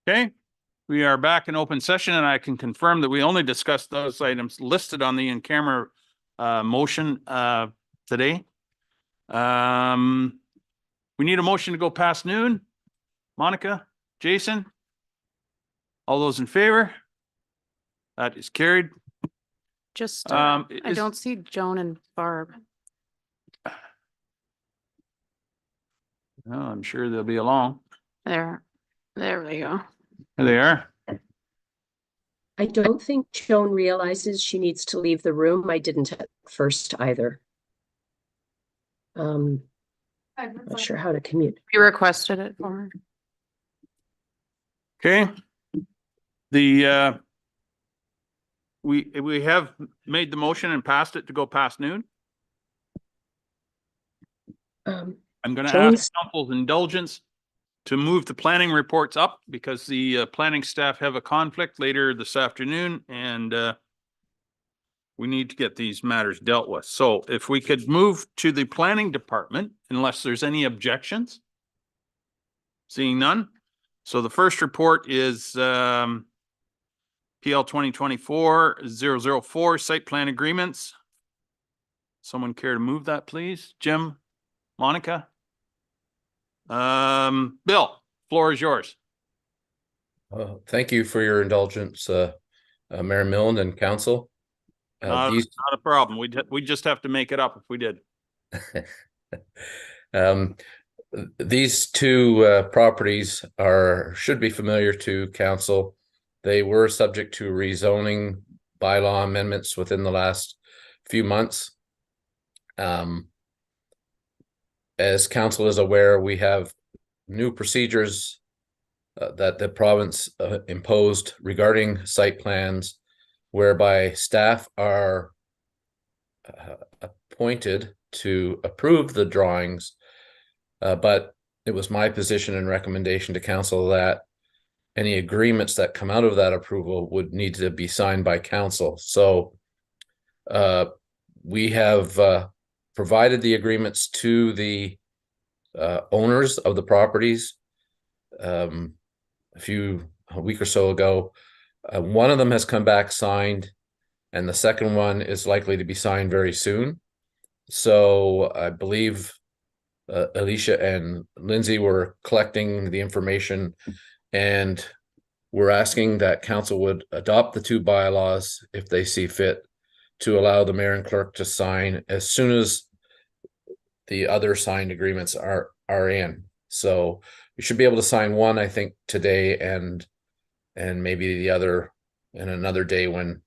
Okay, we are back in open session and I can confirm that we only discussed those items listed on the in-camera motion today. We need a motion to go past noon. Monica, Jason? All those in favor? That is carried. Just, I don't see Joan and Barb. Oh, I'm sure they'll be along. There they go. There they are. I don't think Joan realizes she needs to leave the room. I didn't at first either. Not sure how to commute. You requested it for her. Okay. The we have made the motion and passed it to go past noon. I'm going to ask council's indulgence to move the planning reports up because the planning staff have a conflict later this afternoon and we need to get these matters dealt with. So if we could move to the planning department, unless there's any objections. Seeing none. So the first report is PL 2024-004 site plan agreements. Someone care to move that, please? Jim, Monica? Bill, floor is yours. Thank you for your indulgence, Mayor Milne and council. Not a problem. We just have to make it up if we did. These two properties should be familiar to council. They were subject to rezoning bylaw amendments within the last few months. As council is aware, we have new procedures that the province imposed regarding site plans, whereby staff are appointed to approve the drawings. But it was my position and recommendation to council that any agreements that come out of that approval would need to be signed by council. So we have provided the agreements to the owners of the properties a week or so ago. One of them has come back signed, and the second one is likely to be signed very soon. So I believe Alicia and Lindsay were collecting the information, and we're asking that council would adopt the two bylaws if they see fit to allow the mayor and clerk to sign as soon as the other signed agreements are in. So we should be able to sign one, I think, today, and maybe the other in another day when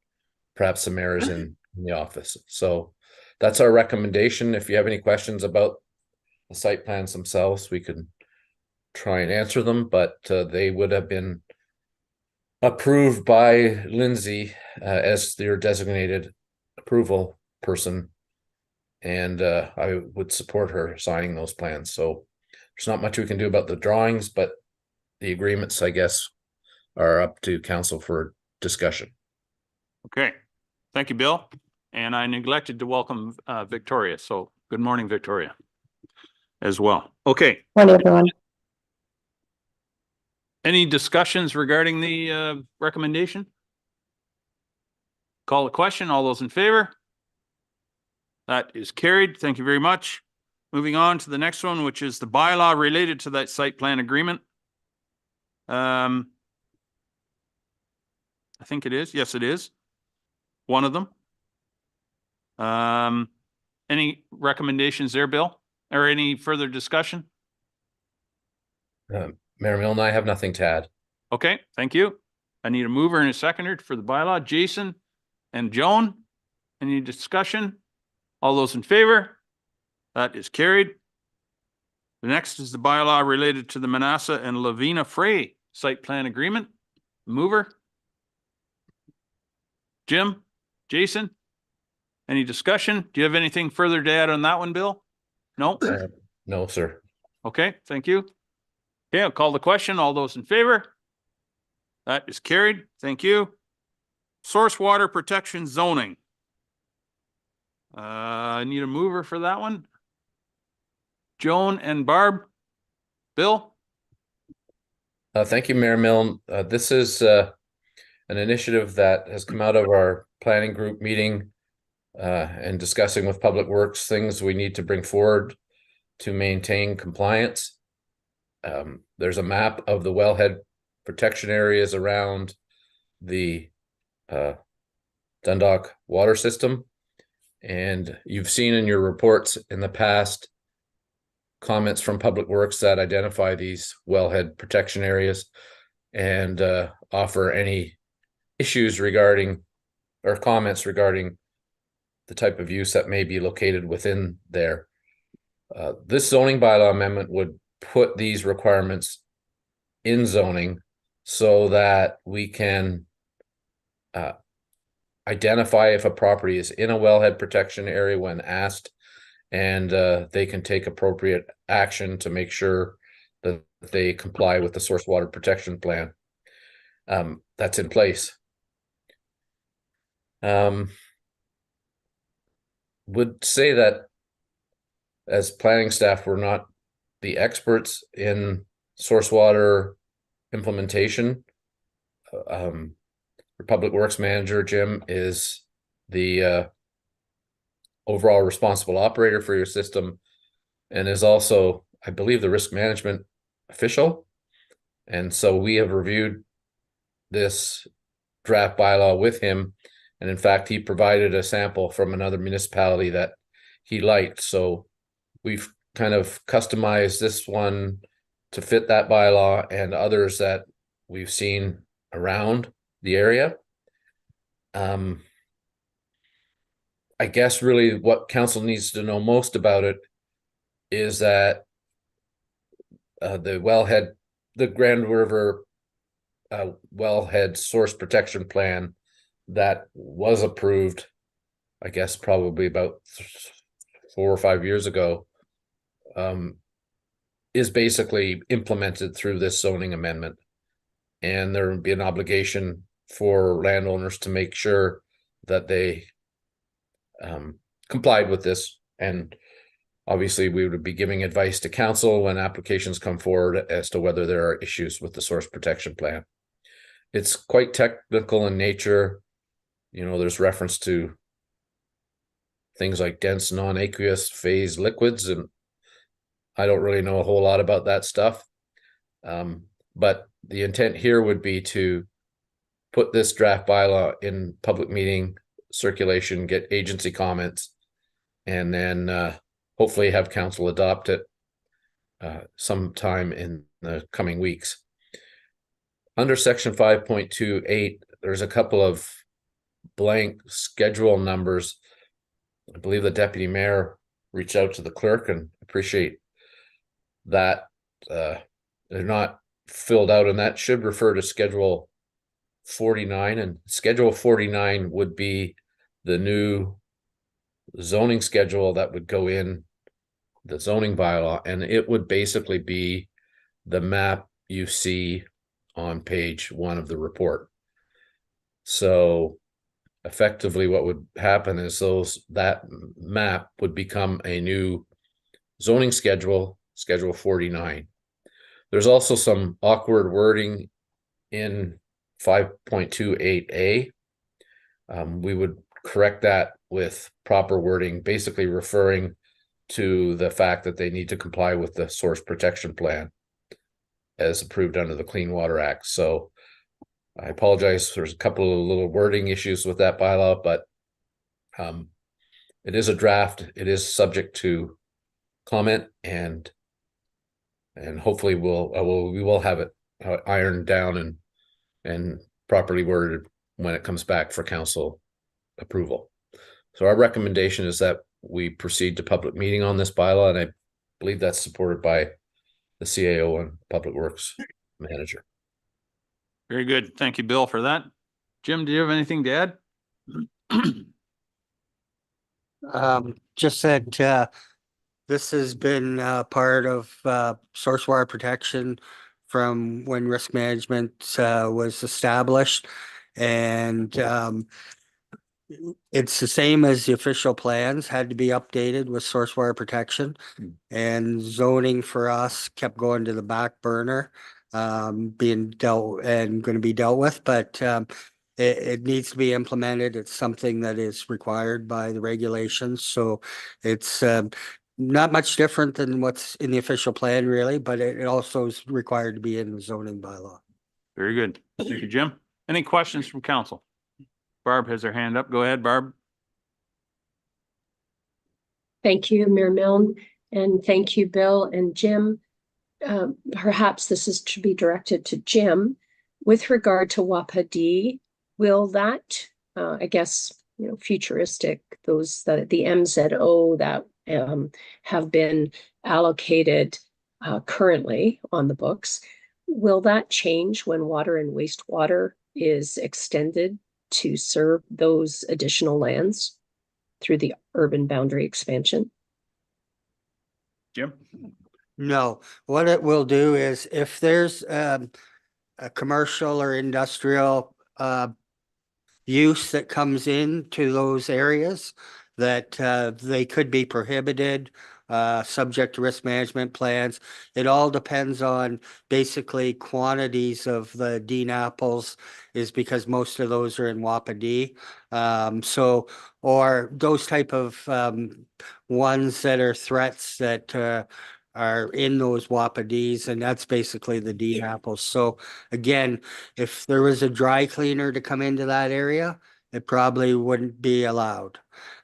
perhaps the mayor is in the office. So that's our recommendation. If you have any questions about the site plans themselves, we could try and answer them, but they would have been approved by Lindsay as their designated approval person, and I would support her signing those plans. So there's not much we can do about the drawings, but the agreements, I guess, are up to council for discussion. Okay, thank you, Bill. And I neglected to welcome Victoria. So good morning, Victoria, as well. Okay. Morning, everyone. Any discussions regarding the recommendation? Call the question. All those in favor? That is carried. Thank you very much. Moving on to the next one, which is the bylaw related to that site plan agreement. I think it is. Yes, it is. One of them. Any recommendations there, Bill? Or any further discussion? Mayor Milne, I have nothing to add. Okay, thank you. I need a mover and a seconder for the bylaw. Jason and Joan, any discussion? All those in favor? That is carried. The next is the bylaw related to the Manassa and Lavina Frey site plan agreement. Mover? Jim? Jason? Any discussion? Do you have anything further to add on that one, Bill? No? No, sir. Okay, thank you. Okay, I'll call the question. All those in favor? That is carried. Thank you. Source water protection zoning. I need a mover for that one. Joan and Barb. Bill? Thank you, Mayor Milne. This is an initiative that has come out of our planning group meeting and discussing with Public Works things we need to bring forward to maintain compliance. There's a map of the wellhead protection areas around the Dundalk water system. And you've seen in your reports in the past comments from Public Works that identify these wellhead protection areas and offer any issues regarding or comments regarding the type of use that may be located within there. This zoning bylaw amendment would put these requirements in zoning so that we can identify if a property is in a wellhead protection area when asked, and they can take appropriate action to make sure that they comply with the source water protection plan that's in place. Would say that as planning staff, we're not the experts in source water implementation. The Public Works Manager, Jim, is the overall responsible operator for your system and is also, I believe, the risk management official. And so we have reviewed this draft bylaw with him. And in fact, he provided a sample from another municipality that he liked. So we've kind of customized this one to fit that bylaw and others that we've seen around the area. I guess really what council needs to know most about it is that the Grand River wellhead source protection plan that was approved, I guess probably about 4 or 5 years ago, is basically implemented through this zoning amendment. And there would be an obligation for landowners to make sure that they complied with this. And obviously we would be giving advice to council when applications come forward as to whether there are issues with the source protection plan. It's quite technical in nature. You know, there's reference to things like dense non-aqueous phase liquids, and I don't really know a whole lot about that stuff. But the intent here would be to put this draft bylaw in public meeting circulation, get agency comments, and then hopefully have council adopt it sometime in the coming weeks. Under section 5.28, there's a couple of blank schedule numbers. I believe the deputy mayor reached out to the clerk, and appreciate that they're not filled out, and that should refer to schedule 49, and schedule 49 would be the new zoning schedule that would go in the zoning bylaw, and it would basically be the map you see on page 1 of the report. So effectively what would happen is that map would become a new zoning schedule, schedule 49. There's also some awkward wording in 5.28a. We would correct that with proper wording, basically referring to the fact that they need to comply with the source protection plan as approved under the Clean Water Act. So I apologize, there's a couple of little wording issues with that bylaw, but it is a draft. It is subject to comment, and hopefully we will have it ironed down and properly worded when it comes back for council approval. So our recommendation is that we proceed to public meeting on this bylaw, and I believe that's supported by the CAO and Public Works Manager. Very good. Thank you, Bill, for that. Jim, do you have anything to add? Just that this has been part of source water protection from when risk management was established, and it's the same as the official plans had to be updated with source water protection, and zoning for us kept going to the back burner being dealt and going to be dealt with, but it needs to be implemented. It's something that is required by the regulations. So it's not much different than what's in the official plan really, but it also is required to be in the zoning bylaw. Very good. Thank you, Jim. Any questions from council? Barb has her hand up. Go ahead, Barb. Thank you, Mayor Milne, and thank you, Bill and Jim. Perhaps this is to be directed to Jim. With regard to Wapiti, will that, I guess, futuristic, those that the MZO that have been allocated currently on the books, will that change when water and wastewater is extended to serve those additional lands through the urban boundary expansion? Jim? No, what it will do is if there's a commercial or industrial use that comes into those areas, that they could be prohibited, subject to risk management plans. It all depends on basically quantities of the Dean apples, is because most of those are in Wapiti. So, or those type of ones that are threats that are in those Wapitis, and that's basically the Dean apples. So again, if there was a dry cleaner to come into that area, it probably wouldn't be allowed.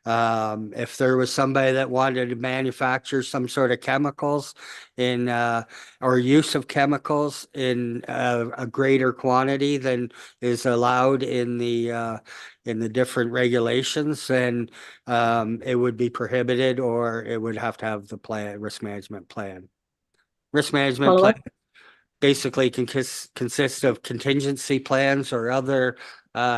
If there was somebody that wanted to manufacture some sort of chemicals in or use of chemicals in a greater quantity than is allowed in the different regulations, then it would be prohibited, or it would have to have the risk management plan. Risk management plan basically can consist of contingency plans or other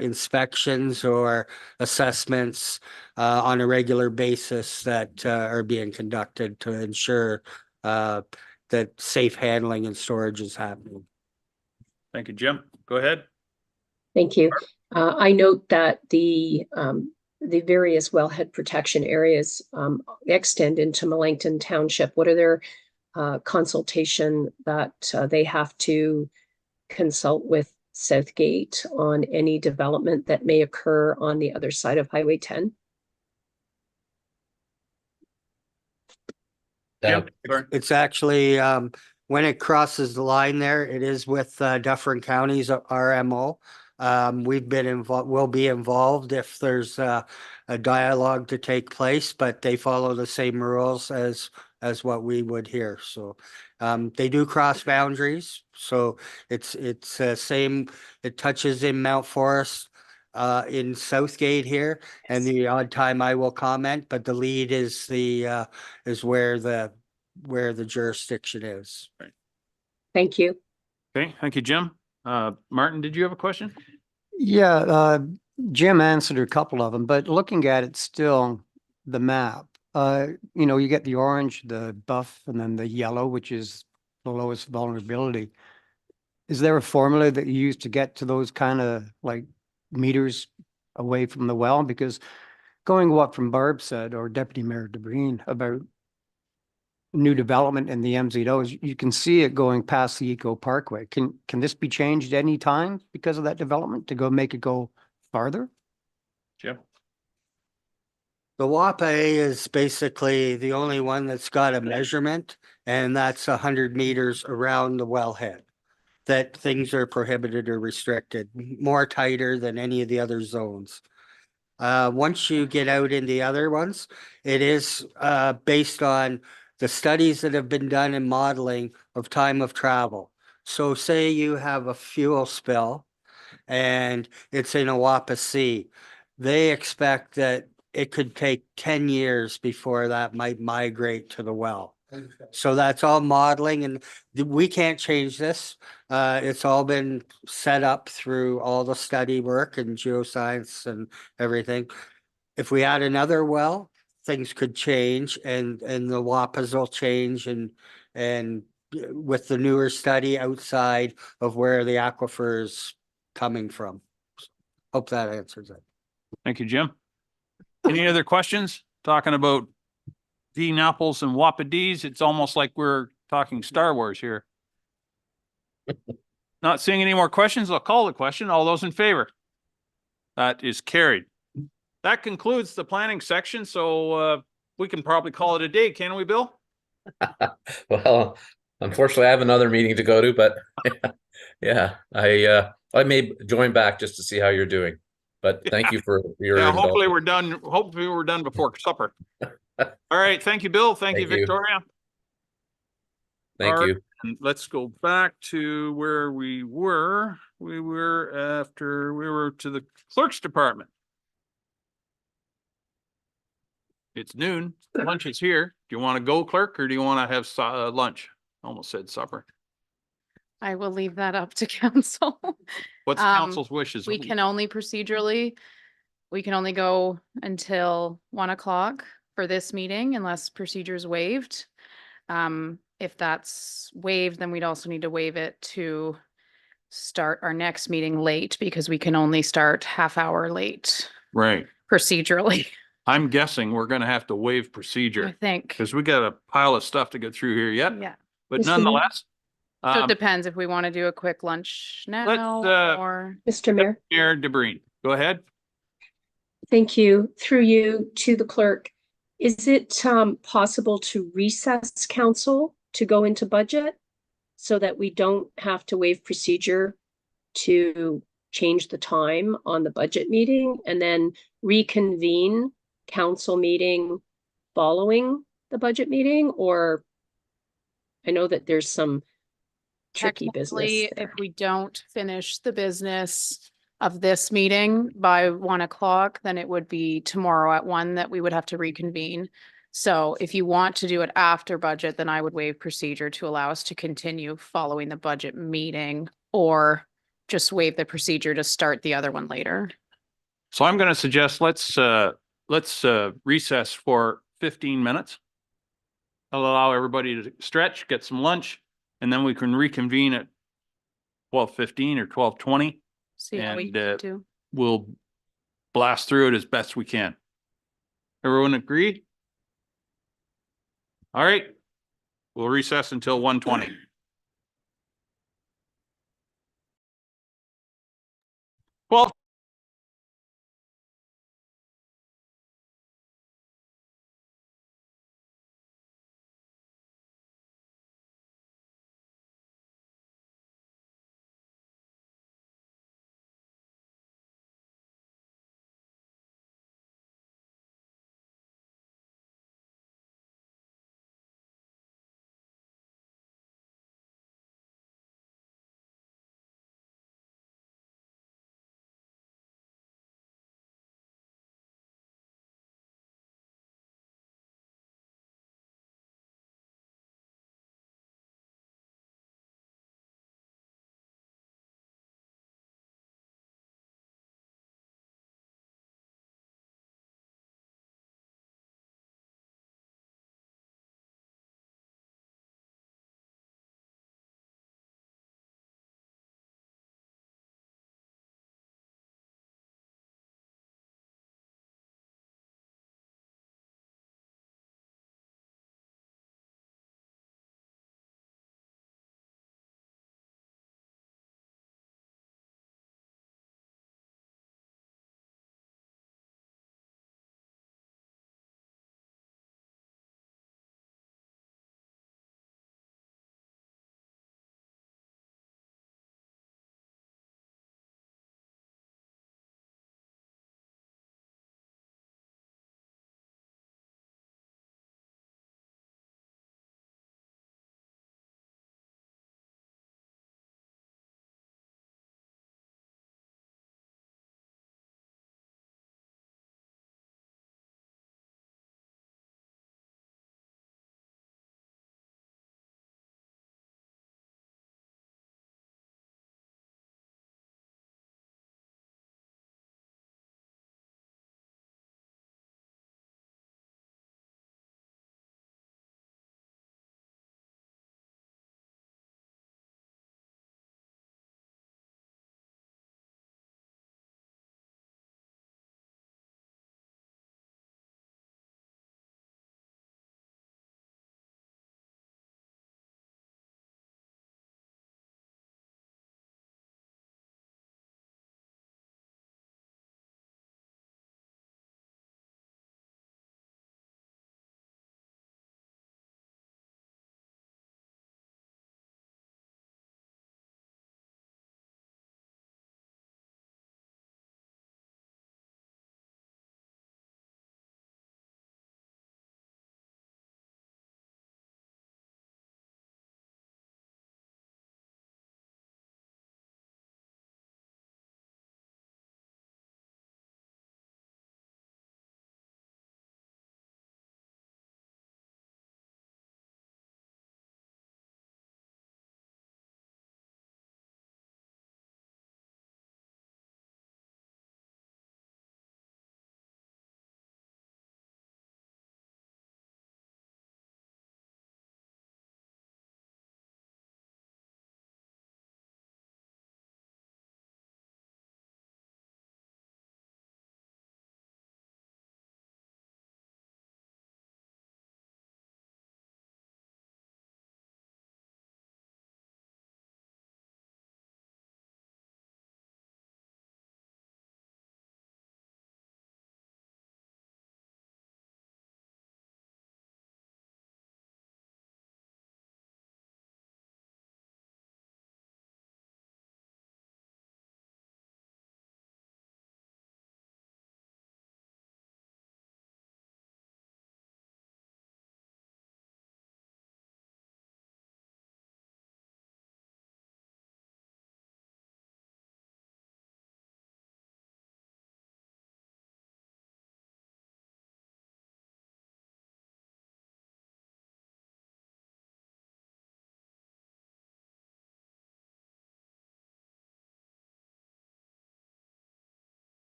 inspections or assessments on a regular basis that are being conducted to ensure that safe handling and storage is happening. Thank you, Jim. Go ahead. Thank you. I note that the various wellhead protection areas extend into Melancton Township. What are their consultation that they have to consult with Southgate on any development that may occur on the other side of Highway 10? Jim? It's actually when it crosses the line there, it is with Dufferin County's RMO. We've been involved, will be involved if there's a dialogue to take place, but they follow the same rules as what we would here. So they do cross boundaries. So it's same. It touches in Mount Forest, in Southgate here, and the odd time I will comment, but the lead is the is where the jurisdiction is. Right. Thank you. Okay, thank you, Jim. Martin, did you have a question? Yeah, Jim answered a couple of them, but looking at it still, the map, you get the orange, the buff, and then the yellow, which is the lowest vulnerability. Is there a formula that you use to get to those kind of like meters away from the well? Because going what from Barb said, or Deputy Mayor DeBreen, about new development in the MZOs, you can see it going past the Eco Parkway. Can this be changed any time because of that development to make it go farther? Jim? The WAPA is basically the only one that's got a measurement, and that's 100 meters around the wellhead. That things are prohibited or restricted, more tighter than any of the other zones. Once you get out in the other ones, it is based on the studies that have been done in modeling of time of travel. So say you have a fuel spill and it's in a Wapiti, they expect that it could take 10 years before that might migrate to the well. Okay. So that's all modeling, and we can't change this. It's all been set up through all the study work and geoscience and everything. If we add another well, things could change, and the WAPAs will change, and with the newer study outside of where the aquifer is coming from. Hope that answers it. Thank you, Jim. Any other questions? Talking about Dean apples and Wapitis, it's almost like we're talking Star Wars here. Not seeing any more questions, I'll call the question. All those in favor? That is carried. That concludes the planning section, so we can probably call it a day, can we, Bill? Well, unfortunately, I have another meeting to go to, but yeah, I may join back just to see how you're doing. But thank you for your Yeah, hopefully indulgence. we're done. Hopefully we're done before supper. All right, thank you, Bill. Thank you, Thank you. Victoria. Thank All right, you. and let's go back to where we were. We were to the clerk's department. It's noon. Lunch is here. Do you want to go, clerk, or do you want to have lunch? Almost said supper. I will leave that up to council. What's council's wishes? We can only procedurally, we can only go until 1 o'clock for this meeting unless procedure is waived. If that's waived, then we'd also need to waive it to start our next meeting late because we can only start half hour late Right. procedurally, I'm guessing we're gonna have to waive I procedure think. because we got a pile of stuff to get through here yet. Yeah. But Mr. Mayor? nonetheless, So it um, depends if we want to do a quick lunch now or. Mr. Mayor, Mayor DeBreen, go ahead. thank you. Through you to the clerk. Is it possible to recess council to go into budget so that we don't have to waive procedure to change the time on the budget meeting and then reconvene council meeting following the budget meeting? Or I know that there's some tricky business Technically, there. if we don't finish the business of this meeting by 1 o'clock, then it would be tomorrow at 1 that we would have to reconvene. So if you want to do it after budget, then I would waive procedure to allow us to continue following the budget meeting or just waive the procedure to start the other one later. So I'm gonna suggest let's recess for 15 minutes. I'll allow everybody to stretch, get some lunch, and then we can reconvene at 12:15 or 12:20. See how we And, do. We'll blast through it as best we can. Everyone agree? All right. We'll recess until 1:20.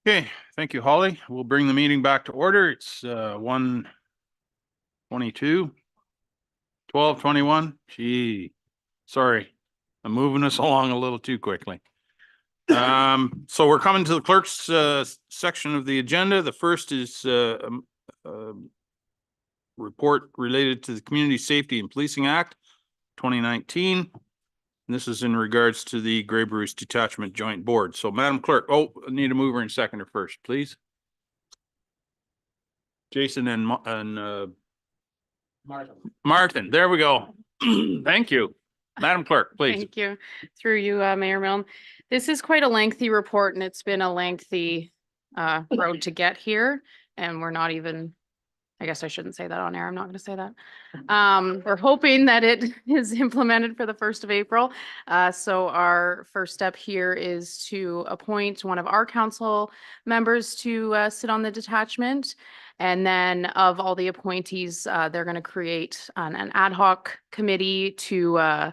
Okay, thank you, Holly. We'll bring the meeting back to order. It's 1:22. 12:21. Gee, sorry. I'm moving us along a little too quickly. So we're coming to the clerk's section of the agenda. The first is report related to the Community Safety and Policing Act 2019. And this is in regards to the Grey Bruce Detachment Joint Board. So Madam Clerk, I need a mover and seconder first, please. Jason and Martin, there we go. Thank you. Madam Clerk, please. Thank you. Through you, Mayor Milne. This is quite a lengthy report and it's been a lengthy road to get here. And we're not even, I guess I shouldn't say that on air. I'm not going to say that. We're hoping that it is implemented for the 1st of April. So our first step here is to appoint one of our council members to sit on the detachment. And then of all the appointees, they're going to create an ad hoc committee to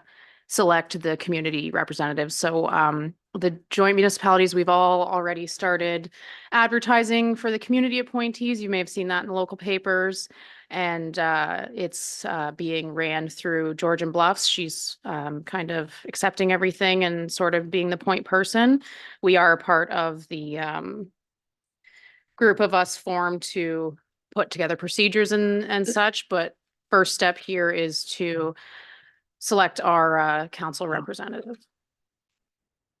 select the community representatives. So the joint municipalities, we've all already started advertising for the community appointees. You may have seen that in the local papers. And it's being ran through Georgian Bluffs. She's kind of accepting everything and sort of being the point person. We are a part of the group of us formed to put together procedures and such, but first step here is to select our council representative.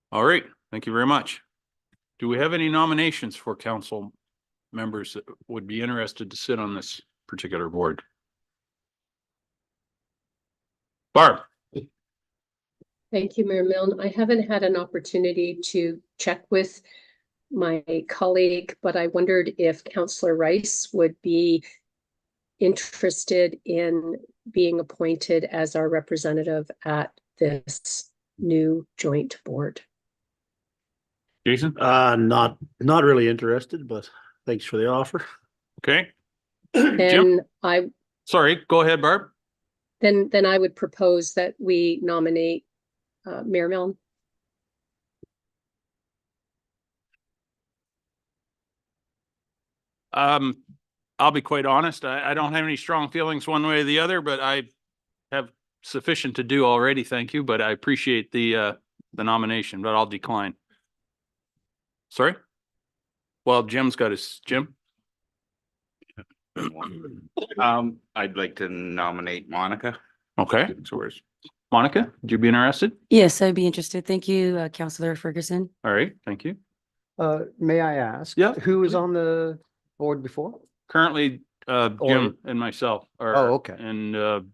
All right, thank you very much. Do we have any nominations for council members that would be interested to sit on this particular board? Barb? Thank you, Mayor Milne. I haven't had an opportunity to check with my colleague, but I wondered if Councillor Rice would be interested in being appointed as our representative at this new joint board. Jason? Not really interested, but thanks for the offer. Okay. Then Sorry, go ahead, Barb. then I would propose that we nominate Mayor Milne. I'll be quite honest. I don't have any strong feelings one way or the other, but I have sufficient to do already. Thank you, but I appreciate the nomination, but I'll decline. Sorry? Well, Jim's got his, Jim? I'd like to nominate Monica. Okay, so where's Monica? Would you be interested? Yes, I'd be interested. Thank you, Councillor Ferguson. All right, thank you. May I ask? Yeah. Who was on the board before? Currently, Jim and myself are. Oh, okay. And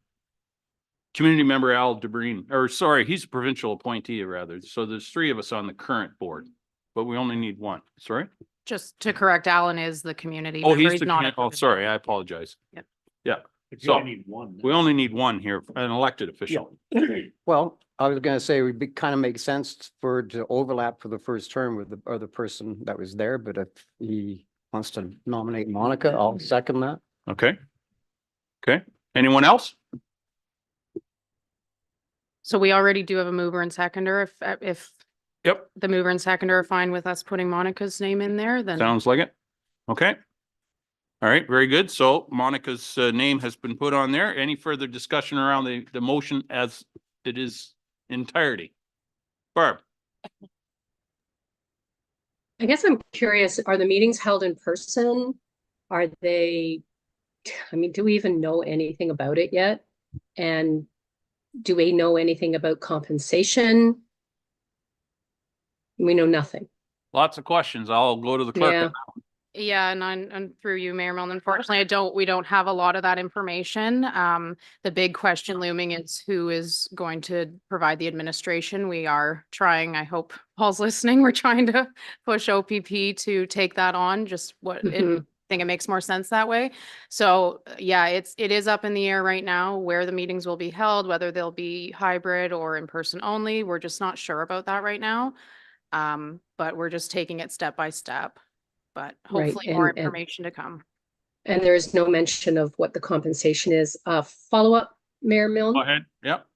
community member Al DeBreen, or sorry, he's a provincial appointee rather. So there's 3 of us on the current board, but we only need 1. Sorry? Just to correct, Alan is the community. Oh, member. he's the, not a oh, sorry, I apologize. Yep. Yeah, If you only need one. we only need 1 here, an elected official. Well, I was gonna say, it would be, kind of make sense for it to overlap for the first term with the other person that was there, but if he wants to nominate Monica, I'll second that. Okay. Okay, anyone else? So we already do have a mover and seconder. If Yep, the mover and seconder are fine with us putting Monica's name in there, then. sounds like it. Okay. All right, very good. So Monica's name has been put on there. Any further discussion around the motion as it is entirety? Barb? I guess I'm curious, are the meetings held in person? Are they, I mean, do we even know anything about it yet? And do we know anything about compensation? We know nothing. Lots of questions. I'll go to the clerk. Yeah. on that one. Yeah, and through you, Mayor Milne, unfortunately, we don't have a lot of that information. The big question looming is who is going to provide the administration. We are trying, I hope Paul's listening, we're trying to push OPP to take that on, just what Mhm. I think it makes more sense that way. So yeah, it is up in the air right now where the meetings will be held, whether they'll be hybrid or in person only. We're just not sure about that right now. But we're just taking it step by step. But Right, hopefully more and- information to come. And there is no mention of what the compensation is. Follow up, Mayor Milne? Go ahead. Yep.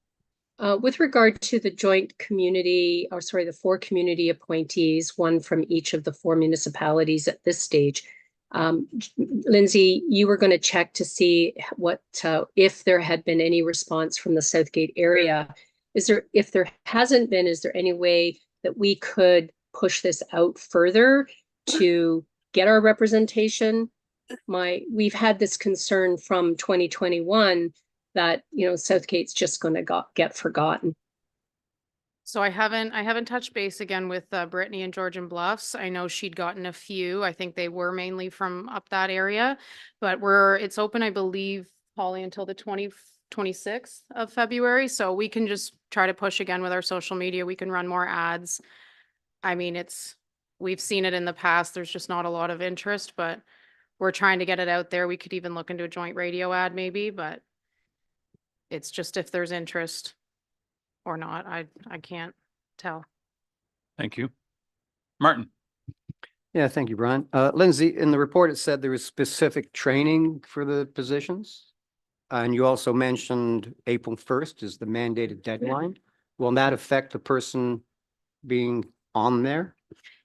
With regard to the joint community, or sorry, the 4 community appointees, one from each of the 4 municipalities at this stage. Lindsay, you were going to check to see what, if there had been any response from the Southgate area. If there hasn't been, is there any way that we could push this out further to get our representation? We've had this concern from 2021 that, Southgate's just going to get forgotten. So I haven't touched base again with Brittany and Georgian Bluffs. I know she'd gotten a few. I think they were mainly from up that area, but it's open, I believe, Holly, until the 26th of February. So we can just try to push again with our social media. We can run more ads. I mean, we've seen it in the past. There's just not a lot of interest, but we're trying to get it out there. We could even look into a joint radio ad maybe, but it's just if there's interest or not, I can't tell. Thank you. Martin? Yeah, thank you, Brian. Lindsay, in the report, it said there was specific training for the positions. And you also mentioned April 1st is the mandated deadline. Will that affect the person being on there?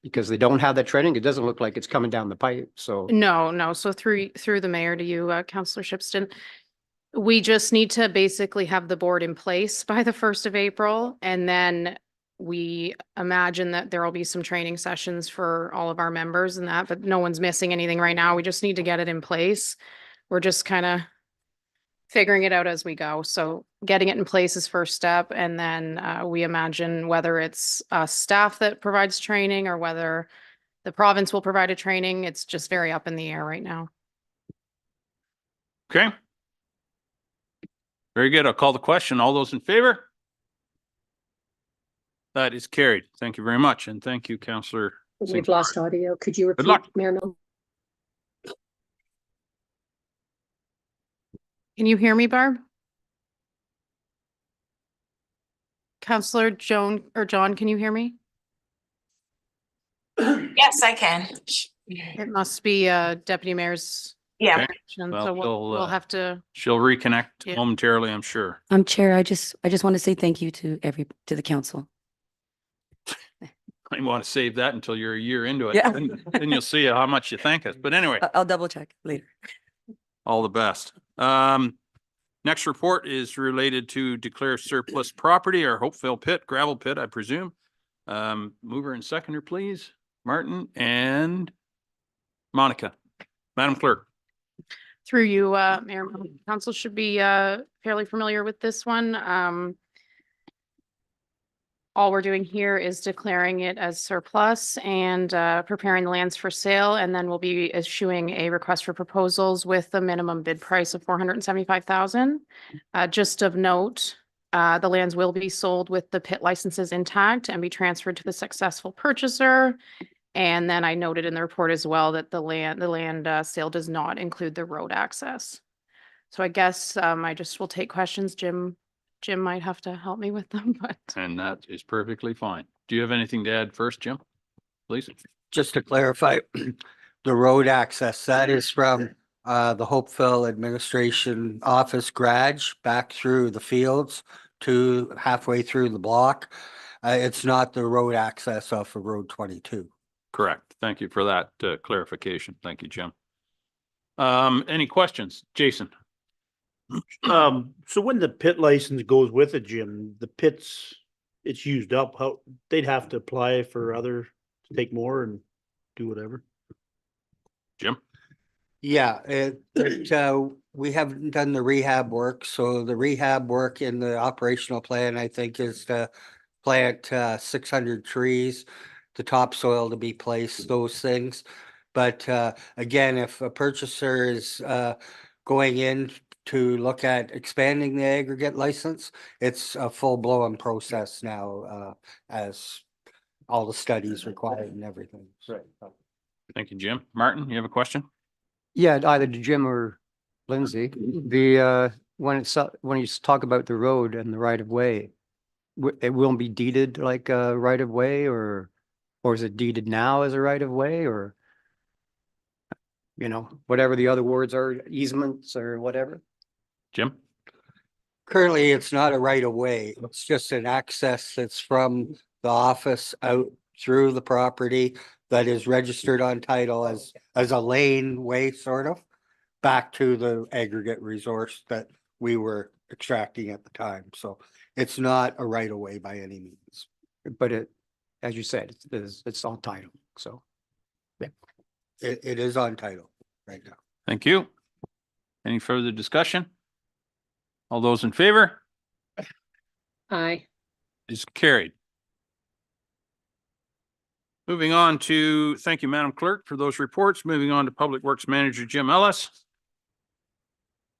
Because they don't have that training. It doesn't look like it's coming down the pipe, so. No. So through the mayor to you, Councillor Shipston, we just need to basically have the board in place by the 1st of April. And then we imagine that there will be some training sessions for all of our members and that, but no one's missing anything right now. We just need to get it in place. We're just kind of figuring it out as we go. So getting it in place is first step. And then we imagine whether it's staff that provides training or whether the province will provide a training. It's just very up in the air right now. Okay. Very good. I'll call the question. All those in favor? That is carried. Thank you very much. And thank you, Councillor. We've lost audio. Could you repeat, luck. Mayor Milne? Can you hear me, Barb? Councillor John, can you hear me? Yes, I can. It must be Deputy Mayor's. Yeah. connection, Well, so we'll have to. She'll reconnect Yeah. momentarily, I'm sure. Chair, I just want to say thank you to the council. I want to save that until you're a year into it. Yeah. Then you'll see how much you thank us. But anyway, I'll double check later. all the best. Next report is related to declare surplus property, our Hopeville pit, gravel pit, I presume. Mover and seconder, please. Martin and Monica. Madam Clerk. Through you, Mayor, Council should be fairly familiar with this one. All we're doing here is declaring it as surplus and preparing the lands for sale, and then we'll be issuing a request for proposals with the minimum bid price of $475,000. Just of note, the lands will be sold with the pit licenses intact and be transferred to the successful purchaser. And then I noted in the report as well that the land sale does not include the road access. So I guess I just will take questions. Jim might have to help me with them, but. And that is perfectly fine. Do you have anything to add first, Jim? Please. Just to clarify, the road access, that is from the Hopeville Administration Office garage back through the fields to halfway through the block. It's not the road access off of Road 22. Correct. Thank you for that clarification. Thank you, Jim. Any questions? Jason? So when the pit license goes with it, Jim, it's used up, they'd have to apply for to take more and do whatever. Jim? Yeah, we haven't done the rehab work, so the rehab work in the operational plan, I think, is to plant 600 trees, the topsoil to be placed, those things. But again, if a purchaser is going in to look at expanding the aggregate license, it's a full-blown process now, as all the studies required and everything. Right. Thank you, Jim. Martin, you have a question? Yeah, either to Jim or Lindsay, when you talk about the road and the right of way, it will be deeded like a right of way, or is it deeded now as a right of way, or whatever the other words are, easements or whatever? Jim? currently it's not a right of way. It's just an access that's from the office out through the property that is registered on title as a lane way sort of back to the aggregate resource that we were extracting at the time. So it's not a right of way by any means. But it, as you said, it's on title, so. It is on title right now. Thank you. Any further discussion? All those in favor? Aye. Is carried. Moving on to, thank you, Madam Clerk, for those reports. Moving on to Public Works Manager Jim Ellis.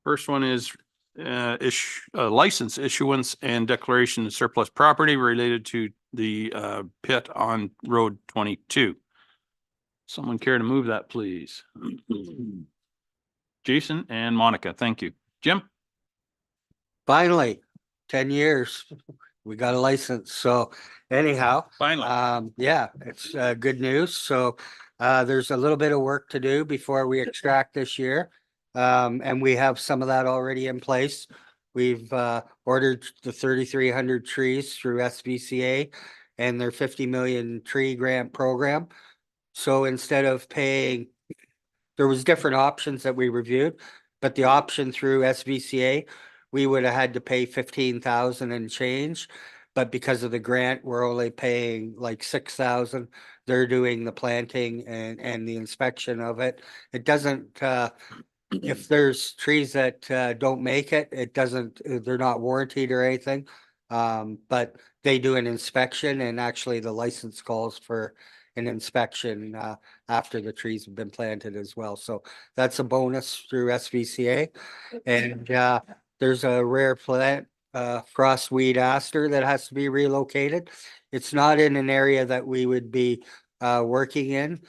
First one is license issuance and declaration of surplus property related to the pit on Road 22. Someone care to move that, please? Jason and Monica, thank you. Jim? Finally, 10 years, we got a license. So anyhow, Finally. yeah, it's good news. So there's a little bit of work to do before we extract this year. And we have some of that already in place. We've ordered the 3,300 trees through SVCA and their 50 million tree grant program. So instead of paying, there was different options that we reviewed, but the option through SVCA, we would have had to pay 15,000 and change. But because of the grant, we're only paying like 6,000. They're doing the planting and the inspection of it. It doesn't, if there's trees that don't make it, it doesn't, they're not warranted or anything. But they do an inspection, and actually the license calls for an inspection after the trees have been planted as well. So that's a bonus through SVCA. And there's a rare plant, frostweed aster, that has to be relocated. It's not in an area that we would be working in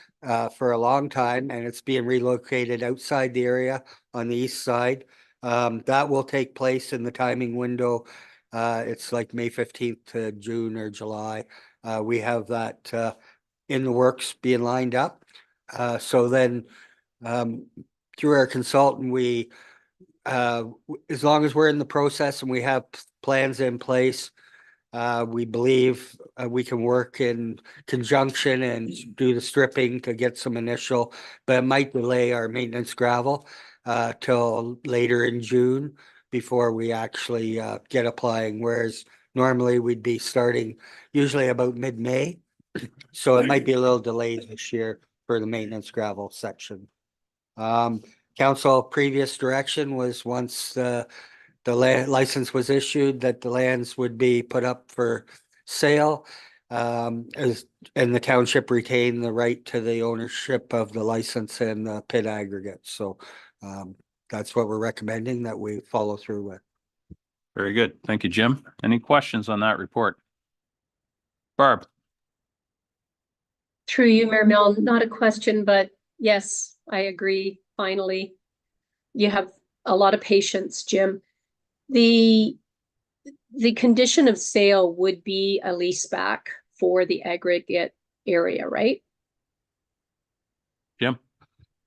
for a long time, and it's being relocated outside the area on the east side. That will take place in the timing window. It's like May 15th to June or July. We have that in the works being lined up. So then through our consultant, we as long as we're in the process and we have plans in place, we believe we can work in conjunction and do the stripping to get some initial, but it might delay our maintenance gravel till later in June before we actually get applying, whereas normally we'd be starting usually about mid-May. So it might be a little delayed this year for the maintenance gravel section. Council previous direction was once the license was issued that the lands would be put up for sale. And the township retained the right to the ownership of the license and the pit aggregate. So that's what we're recommending that we follow through with. Very good. Thank you, Jim. Any questions on that report? Barb? Through you, Mayor Milne, not a question, but yes, I agree. Finally, you have a lot of patience, Jim. The condition of sale would be a lease back for the aggregate area, right? Jim?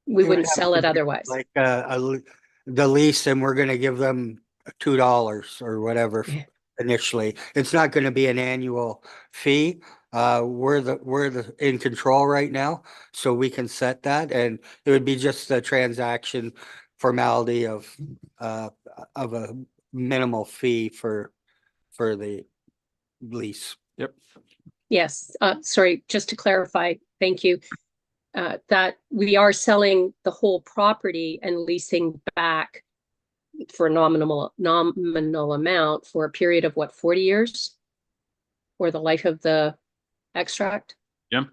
We wouldn't sell it otherwise. Like the lease, and we're gonna give them $2 or whatever initially. It's not gonna be an annual fee. We're in control right now, so we can set that, and it would be just a transaction formality of a minimal fee for the lease. Yep. Yes, sorry, just to clarify, thank you. That we are selling the whole property and leasing back for a nominal amount for a period of what, 40 years? Or the life of the extract? Jim?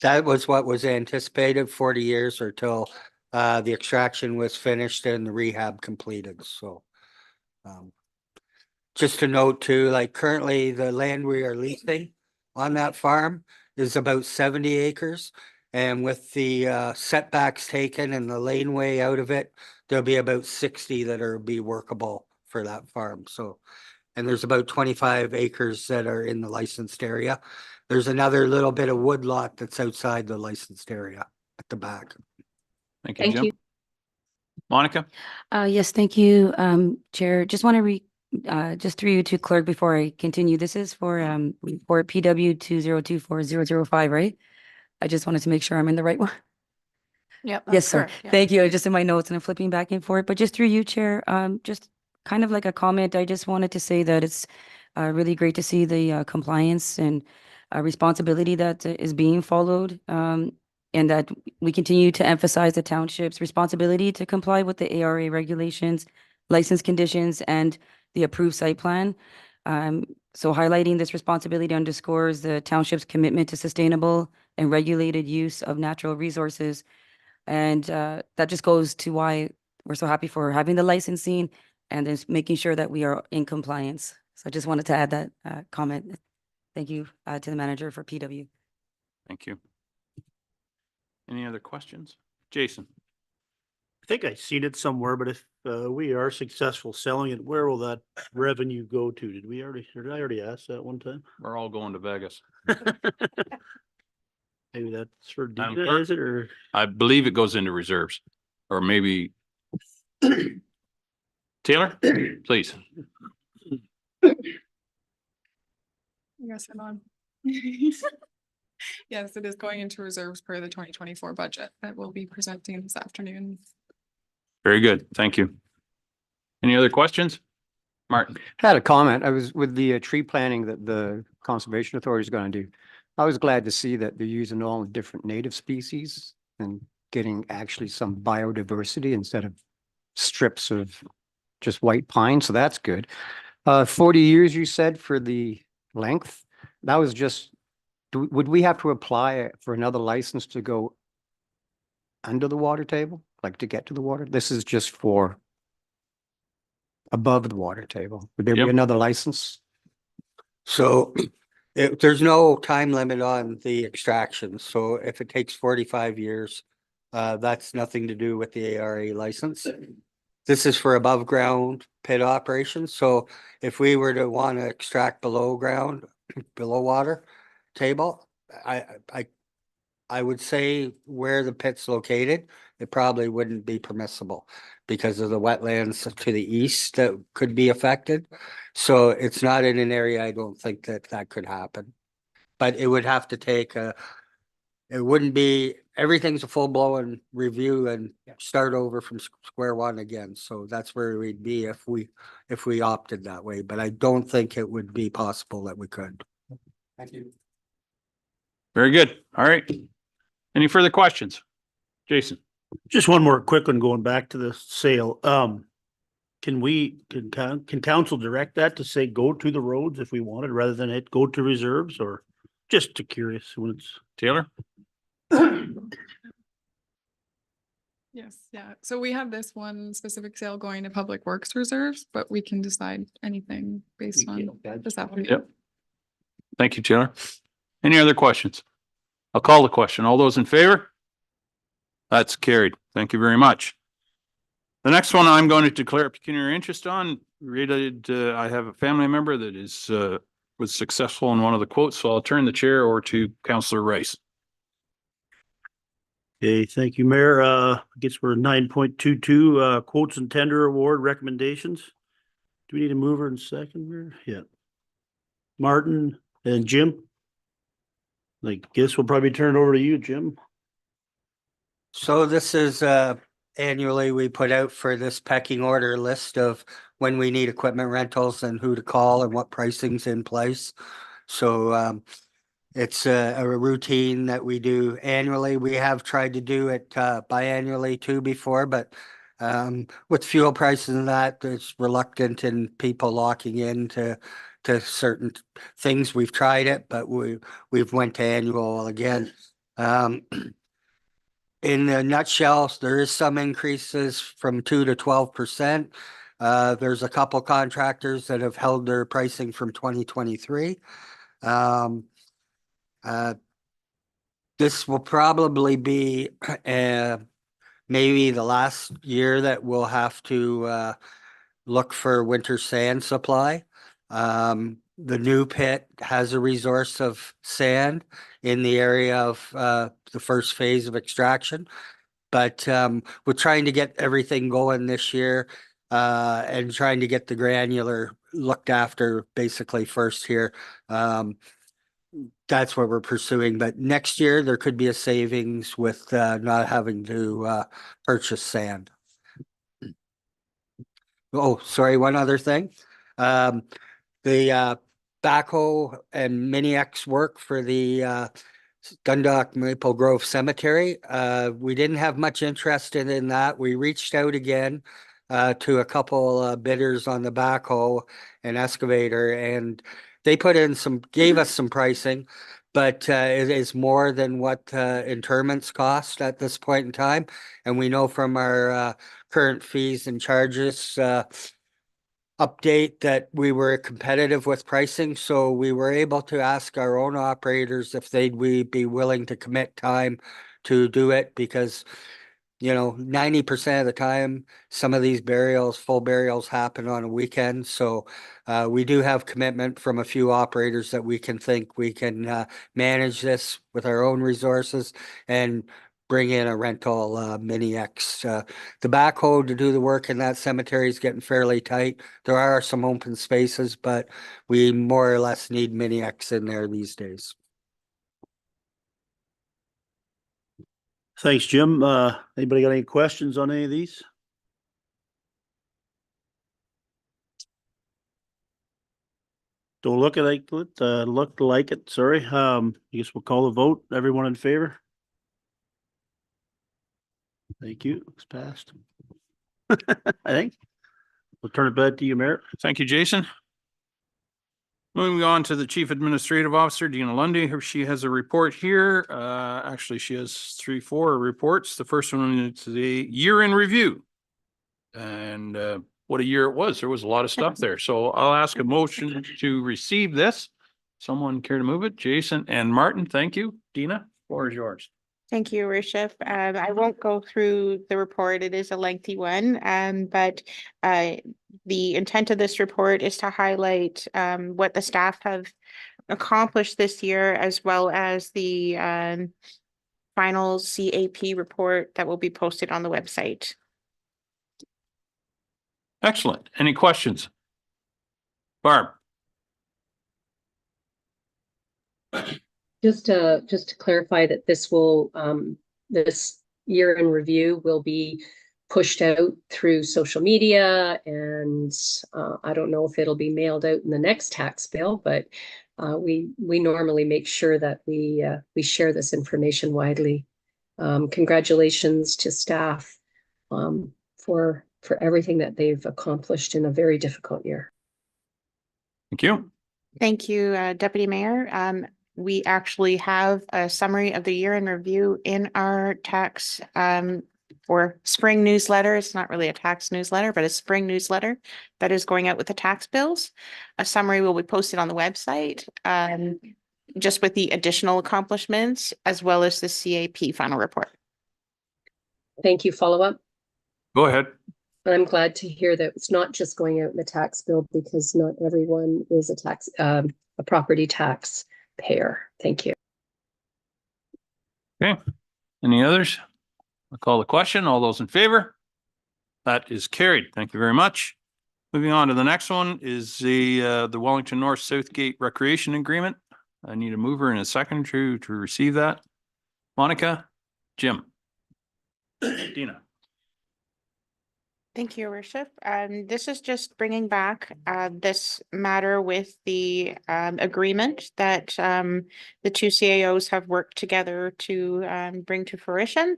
That was what was anticipated, 40 years or till the extraction was finished and the rehab completed. So just to note too, like currently the land we are leasing on that farm is about 70 acres. And with the setbacks taken and the laneway out of it, there'll be about 60 that are be workable for that farm. So, and there's about 25 acres that are in the licensed area. There's another little bit of wood lot that's outside the licensed area at the back. Thank you, Thank Jim. you. Monica? Yes, thank you, Chair. Just want to just through you to clerk before I continue. This is for report PW 2024-005, right? I just wanted to make sure I'm in the right one. Yep. Yes, that's sir. correct, yeah. Thank you. Just in my notes and I'm flipping back and forth, but just through you, Chair, just kind of like a comment. I just wanted to say that it's really great to see the compliance and responsibility that is being followed. And that we continue to emphasize the township's responsibility to comply with the ARA regulations, license conditions, and the approved site plan. So highlighting this responsibility underscores the township's commitment to sustainable and regulated use of natural resources. And that just goes to why we're so happy for having the licensing and then making sure that we are in compliance. So I just wanted to add that comment. Thank you to the manager for PW. Thank you. Any other questions? Jason? I think I seen it somewhere, but if we are successful selling it, where will that revenue go to? Did I already ask that one time? We're all going to Vegas. Maybe that's for, Madam Dina, Clerk? is it, or? I believe it goes into reserves, or maybe. Taylor, please. Yes, I'm on. Yes, it is going into reserves per the 2024 budget that we'll be presenting this afternoon. Very good. Thank you. Any other questions? Martin? Had a comment. I was with the tree planting that the Conservation Authority is going to do. I was glad to see that they're using all different native species and getting actually some biodiversity instead of strips of just white pine. So that's good. 40 years, you said, for the length. That was just, would we have to apply for another license to go under the water table, like to get to the water? This is just for above the water table. Would there be Yep. another license? So there's no time limit on the extraction. So if it takes 45 years, that's nothing to do with the ARA license. This is for above ground pit operations. So if we were to want to extract below ground, below water table, I would say where the pit's located, it probably wouldn't be permissible because of the wetlands to the east that could be affected. So it's not in an area, I don't think that could happen. But it would have to take it wouldn't be, everything's a full blown review and start over from square one again. So that's where we'd be if we opted that way. But I don't think it would be possible that we could. Thank you. Very good. All right. Any further questions? Jason? Just one more quick one going back to the sale. Can council direct that to say go to the roads if we wanted rather than it go to reserves, or just to curious when it's? Taylor? Yes, yeah. So we have this one specific sale going to Public Works reserves, but we can decide anything based on this afternoon. Yep. Thank you, Taylor. Any other questions? I'll call the question. All those in favor? That's carried. Thank you very much. The next one I'm going to declare pecuniary interest on related, I have a family member that is, was successful in one of the quotes, so I'll turn the chair over to Councillor Rice. Okay, thank you, Mayor. I guess we're 9.22, quotes and tender award recommendations. Do we need a mover and seconder? Yeah. Martin and Jim. I guess we'll probably turn it over to you, Jim. So this is annually we put out for this pecking order list of when we need equipment rentals and who to call and what pricing's in place. So it's a routine that we do annually. We have tried to do it biannually too before, but with fuel prices and that, there's reluctant in people locking into certain things. We've tried it, but we've went to annual again. In a nutshell, there is some increases from 2 to 12%. There's a couple contractors that have held their pricing from 2023. This will probably be maybe the last year that we'll have to look for winter sand supply. The new pit has a resource of sand in the area of the first phase of extraction. But we're trying to get everything going this year and trying to get the granular looked after basically first here. That's what we're pursuing, but next year there could be a savings with not having to purchase sand. Oh, sorry, one other thing. The backhoe and mini X work for the Dundalk Maple Grove Cemetery. We didn't have much interest in that. We reached out again to a couple bidders on the backhoe and excavator, and they gave us some pricing, but it is more than what interments cost at this point in time. And we know from our current fees and charges update that we were competitive with pricing, so we were able to ask our own operators if they'd be willing to commit time to do it, because 90% of the time some of these full burials happen on a weekend. So we do have commitment from a few operators that we can manage this with our own resources and bring in a rental mini X. The backhoe to do the work in that cemetery is getting fairly tight. There are some open spaces, but we more or less need mini X in there these days. Thanks, Jim. Anybody got any questions on any of these? Don't look like it, look like it, sorry. I guess we'll call the vote. Everyone in favor? Thank you. It's passed. I think. We'll turn it back to you, Mayor. Thank you, Jason. Moving on to the Chief Administrative Officer, Dina Lundy. She has a report here. Actually, she has 4 reports. The first one is the year in review. And what a year it was. There was a lot of stuff there. So I'll ask a motion to receive this. Someone care to move it? Jason and Martin, thank you. Dina, floor is yours. Thank you, Worship. I won't go through the report. It is a lengthy one, but the intent of this report is to highlight what the staff have accomplished this year, as well as the final CAP report that will be posted on the website. Excellent. Any questions? Barb? Just to clarify that this year in review will be pushed out through social media, and I don't know if it'll be mailed out in the next tax bill, but we normally make sure that we share this information widely. Congratulations to staff for everything that they've accomplished in a very difficult year. Thank you. Thank you, Deputy Mayor. We actually have a summary of the year in review in our tax or spring newsletter. It's not really a tax newsletter, but a spring newsletter that is going out with the tax bills. A summary will be posted on the website, just with the additional accomplishments, as well as the CAP final report. Thank you. Follow up? Go ahead. I'm glad to hear that it's not just going out in the tax bill, because not everyone is a property tax payer. Thank you. Okay. Any others? I'll call the question. All those in favor? That is carried. Thank you very much. Moving on to the next one is the Wellington North Southgate Recreation Agreement. I need a mover in a second to receive that. Monica, Jim, Dina. Thank you, Your Worship. This is just bringing back this matter with the agreement that the two CAOs have worked together to bring to fruition.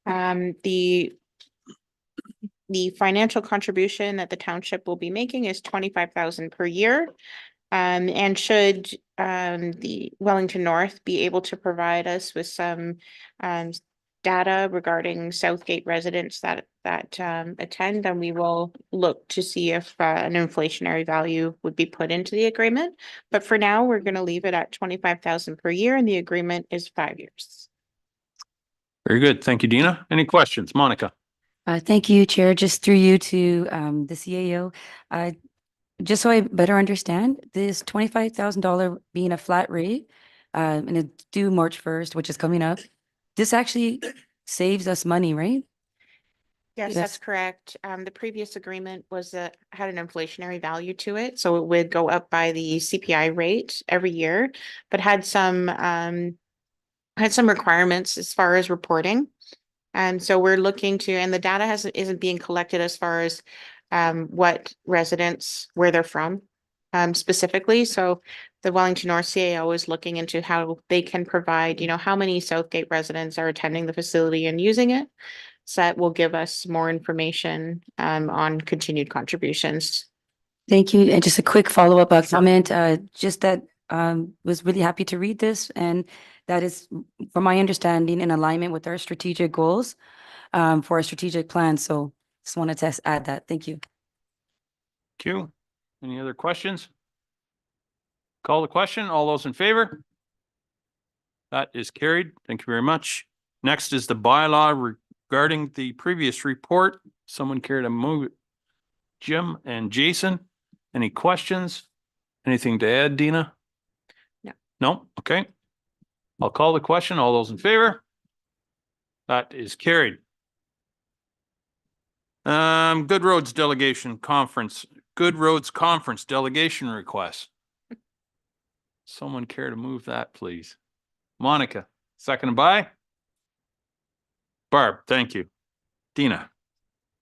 The financial contribution that the township will be making is $25,000 per year. And should the Wellington North be able to provide us with some data regarding Southgate residents that attend, then we will look to see if an inflationary value would be put into the agreement. But for now, we're going to leave it at $25,000 per year, and the agreement is 5 years. Very good. Thank you, Dina. Any questions? Monica? Thank you, Chair. Just through you to the CAO. Just so I better understand, this $25,000 being a flat rate, and it's due March 1st, which is coming up, this actually saves us money, right? Yes, Yes. that's correct. The previous agreement was had an inflationary value to it, so it would go up by the CPI rate every year, but had some requirements as far as reporting. And so we're looking to, and the data isn't being collected as far as what residents, where they're from specifically. So the Wellington North CAO is looking into how they can provide, how many Southgate residents are attending the facility and using it. So that will give us more information on continued contributions. Thank you. And just a quick follow-up comment, just that was really happy to read this, and that is, from my understanding, in alignment with our strategic goals for our strategic plan. So just wanted to add that. Thank you. Thank you. Any other questions? Call the question. All those in favor? That is carried. Thank you very much. Next is the bylaw regarding the previous report. Someone care to move it? Jim and Jason, any questions? Anything to add, Dina? No. No? Okay. I'll call the question. All those in favor? That is carried. Good Roads Delegation Conference, Good Roads Conference Delegation Request. Someone care to move that, please? Monica, seconded by? Barb, thank you. Dina.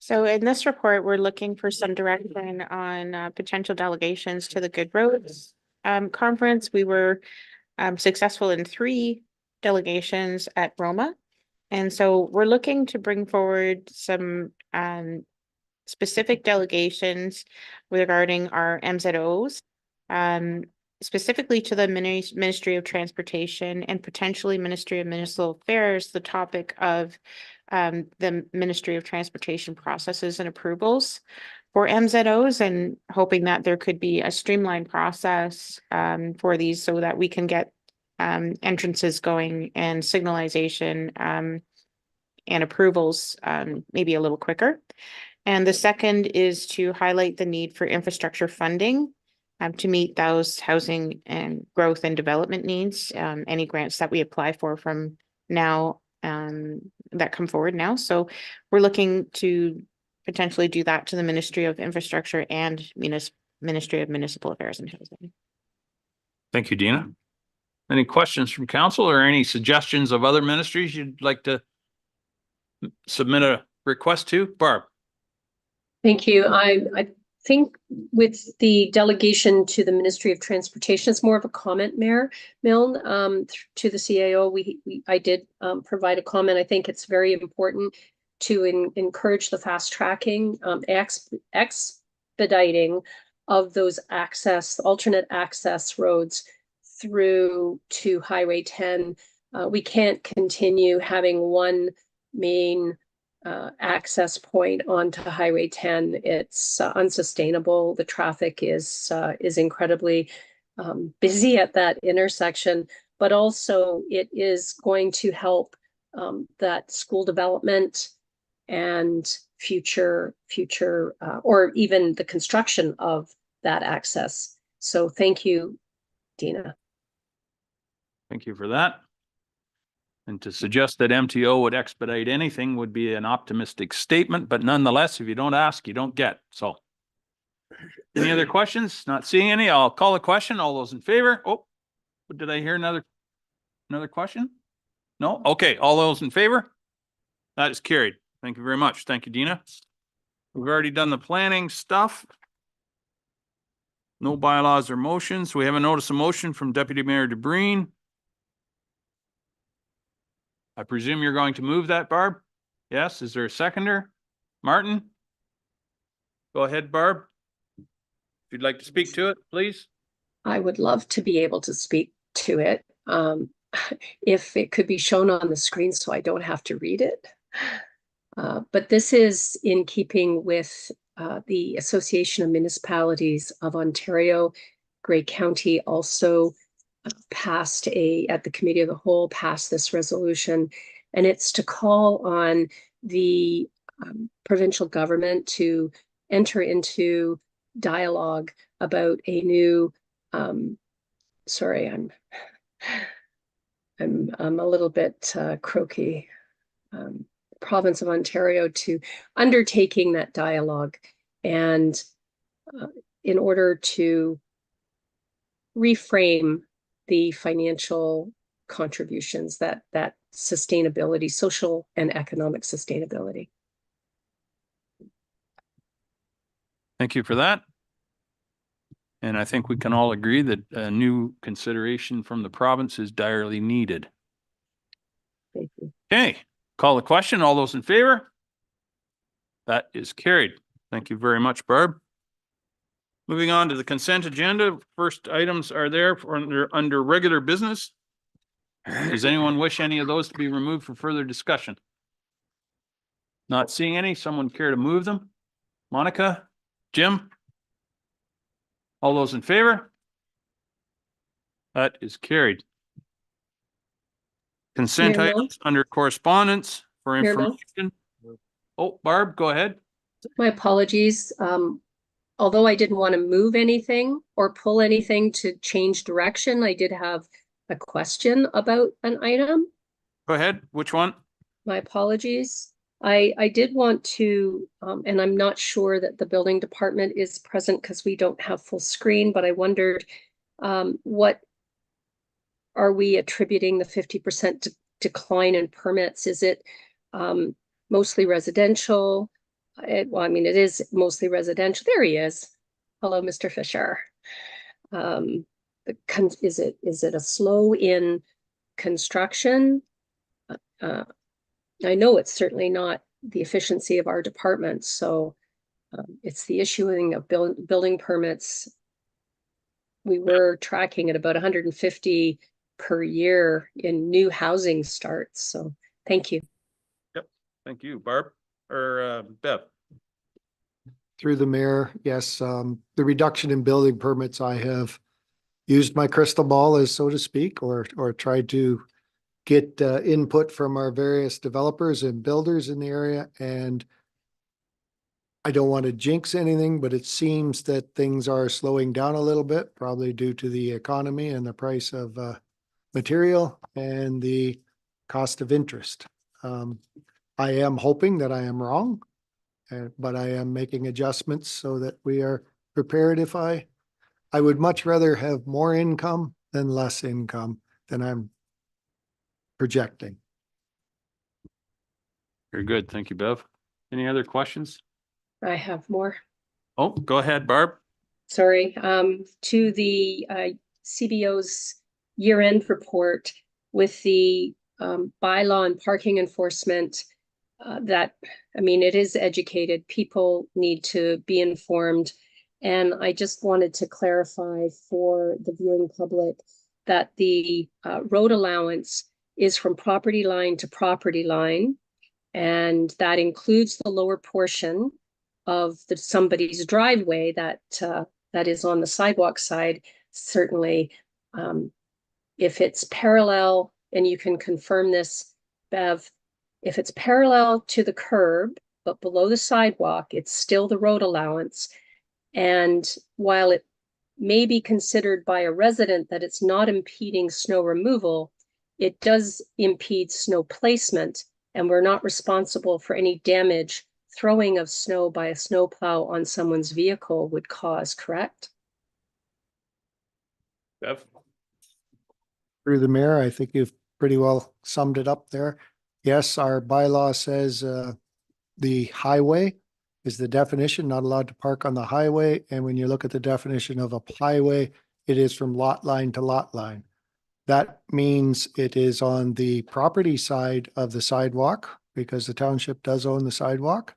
So in this report, we're looking for some direction on potential delegations to the Good Roads Conference. We were successful in 3 delegations at Roma. And so we're looking to bring forward some specific delegations regarding our MZOs, specifically to the Ministry of Transportation and potentially Ministry of Municipal Affairs, the topic of the Ministry of Transportation processes and approvals for MZOs, and hoping that there could be a streamlined process for these so that we can get entrances going and signalization and approvals maybe a little quicker. And the second is to highlight the need for infrastructure funding to meet those housing and growth and development needs, any grants that we apply for from now that come forward now. So we're looking to potentially do that to the Ministry of Infrastructure and Ministry of Municipal Affairs and Housing. Thank you, Dina. Any questions from council or any suggestions of other ministries you'd like to submit a request to? Barb. Thank you. I think with the delegation to the Ministry of Transportation, it's more of a comment, Mayor Milne, to the CAO. I did provide a comment. I think it's very important to encourage the fast tracking, expediting of those alternate access roads through to Highway 10. We can't continue having one main access point onto Highway 10. It's unsustainable. The traffic is incredibly busy at that intersection, but also it is going to help that school development and future or even the construction of that access. So thank you, Dina. Thank you for that. And to suggest that MTO would expedite anything would be an optimistic statement, but nonetheless, if you don't ask, you don't get. So any other questions? Not seeing any. I'll call the question. All those in favor? Oh, did I hear another question? No? Okay. All those in favor? That is carried. Thank you very much. Thank you, Dina. We've already done the planning stuff. No bylaws or motions. We have a notice of motion from Deputy Mayor DeBreen. I presume you're going to move that, Barb? Yes. Is there a seconder? Martin? Go ahead, Barb. If you'd like to speak to it, please. I would love to be able to speak to it. If it could be shown on the screen so I don't have to read it. But this is in keeping with the Association of Municipalities of Ontario. Grey County also passed at the Committee of the Whole, passed this resolution, and it's to call on the provincial government to enter into dialogue about a new, sorry, I'm a little bit croaky. province of Ontario to undertaking that dialogue and in order to reframe the financial contributions, that sustainability, social and economic sustainability. Thank you for that. And I think we can all agree that a new consideration from the province is direly needed. Thank you. Okay, call the question. All those in favor? That is carried. Thank you very much, Barb. Moving on to the consent agenda. First items are there for under regular business. Does anyone wish any of those to be removed for further discussion? Not seeing any. Someone care to move them? Monica? Jim? All those in favor? That is carried. Consent Mayor Milne? items under correspondence for Mayor Milne? information. Oh, Barb, go ahead. My apologies. Although I didn't want to move anything or pull anything to change direction, I did have a question about an item. Go ahead. Which one? My apologies. I did want to, and I'm not sure that the building department is present because we don't have full screen, but I wondered what are we attributing the 50% decline in permits? Is it mostly residential? Well, I mean, it is mostly residential. There he is. Hello, Mr. Fisher. Is it a slow in construction? I know it's certainly not the efficiency of our departments, so it's the issuing of building permits. We were tracking at about 150 per year in new housing starts. So thank you. Yep. Thank you, Barb or Bev. Through the mayor, yes, the reduction in building permits, I have used my crystal ball, as so to speak, or tried to get input from our various developers and builders in the area. And I don't want to jinx anything, but it seems that things are slowing down a little bit, probably due to the economy and the price of material and the cost of interest. I am hoping that I am wrong, but I am making adjustments so that we are prepared. If I would much rather have more income than less income than I'm projecting. Very good. Thank you, Bev. Any other questions? I have more. Oh, go ahead, Barb. Sorry. To the CBO's year-end report with the bylaw and parking enforcement, that, I mean, it is educated. People need to be informed. And I just wanted to clarify for the viewing public that the road allowance is from property line to property line. And that includes the lower portion of somebody's driveway that is on the sidewalk side. Certainly, if it's parallel, and you can confirm this, Bev, if it's parallel to the curb, but below the sidewalk, it's still the road allowance. And while it may be considered by a resident that it's not impeding snow removal, it does impede snow placement, and we're not responsible for any damage throwing of snow by a snowplow on someone's vehicle would cause, correct? Bev? Through the mayor, I think you've pretty well summed it up there. Yes, our bylaw says the highway is the definition, not allowed to park on the highway. And when you look at the definition of a highway, it is from lot line to lot line. That means it is on the property side of the sidewalk because the township does own the sidewalk.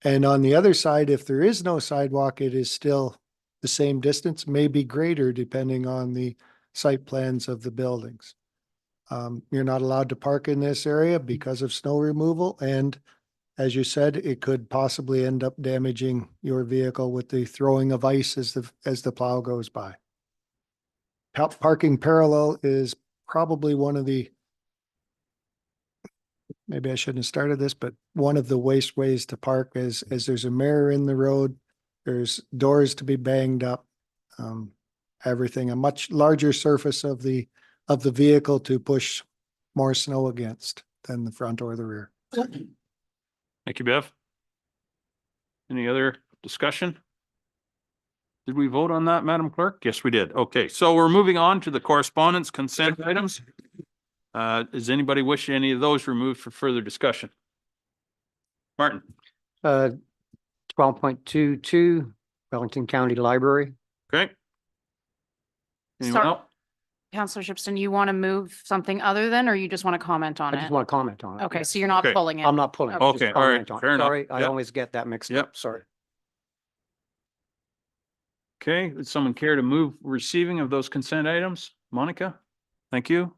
And on the other side, if there is no sidewalk, it is still the same distance, maybe greater depending on the site plans of the buildings. You're not allowed to park in this area because of snow removal. And as you said, it could possibly end up damaging your vehicle with the throwing of ice as the plow goes by. Parking parallel is probably one of the, maybe I shouldn't have started this, but one of the waste ways to park is there's a mirror in the road. There's doors to be banged up, everything, a much larger surface of the vehicle to push more snow against than the front or the rear. Thank you, Bev. Any other discussion? Did we vote on that, Madam Clerk? Yes, we did. Okay, so we're moving on to the correspondence consent items. Does anybody wish any of those removed for further discussion? Martin? 12.22, Wellington County Library. Okay. Anyone Sorry. else? Counselor Shipston, you want to move something other than, or you just want to comment on I it? just want to comment on it. Okay, yeah. so you're not Okay. pulling it. I'm not pulling. Okay. just Okay, all right, comment on it. fair enough. Sorry, I Yep. always get that mixed Yep. up. Sorry. Okay, would someone care to move receiving of those consent items? Monica? Thank you.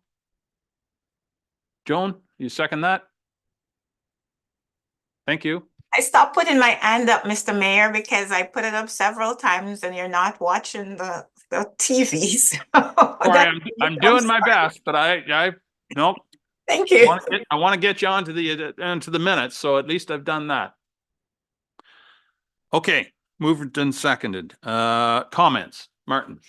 Joan, you second that? Thank you. I stopped putting my hand up, Mr. Mayor, because I put it up several times and you're not watching the TVs. Sorry, I'm doing my best, but nope. Thank I you. want to get you onto the minutes, so at least I've done that. Okay, moved and seconded. Comments, Martin?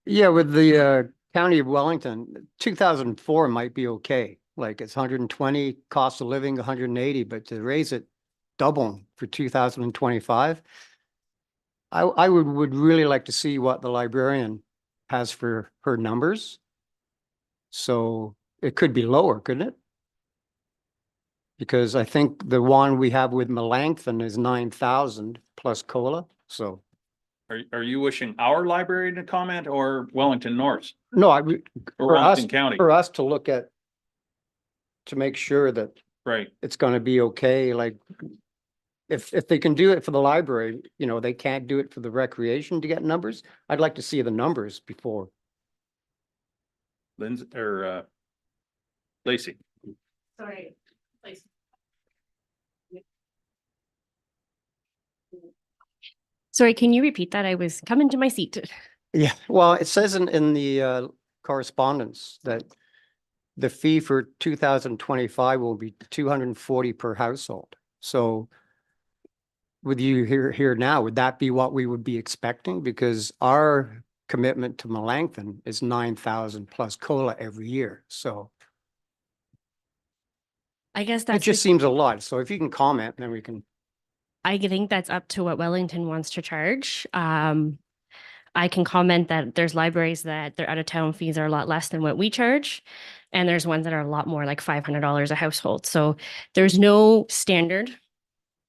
Yeah, with the County of Wellington, 2004 might be okay. Like it's 120, cost of living 180, but to raise it double for 2025, I would really like to see what the librarian has for her numbers. So it could be lower, couldn't it? Because I think the one we have with Melanchthon is 9,000 plus COLA, so. Are you wishing our library to comment or Wellington North's No, or for us, Wellington County? for us to look at, to make sure that Right. it's gonna be okay, like if they can do it for the library, you know, they can't do it for the recreation to get numbers. I'd like to see the numbers before. Lindsay or Lacey? Sorry. Sorry, can you repeat that? I was coming to my seat. Yeah, well, it says in the correspondence that the fee for 2025 will be 240 per household. So with you here now, would that be what we would be expecting? Because our commitment to Melanchthon is 9,000 plus COLA every year. So I guess it that's just seems a lot. So if you can comment, then we can. I think that's up to what Wellington wants to charge. I can comment that there's libraries that their out-of-town fees are a lot less than what we charge. And there's ones that are a lot more, like $500 a household. So there's no standard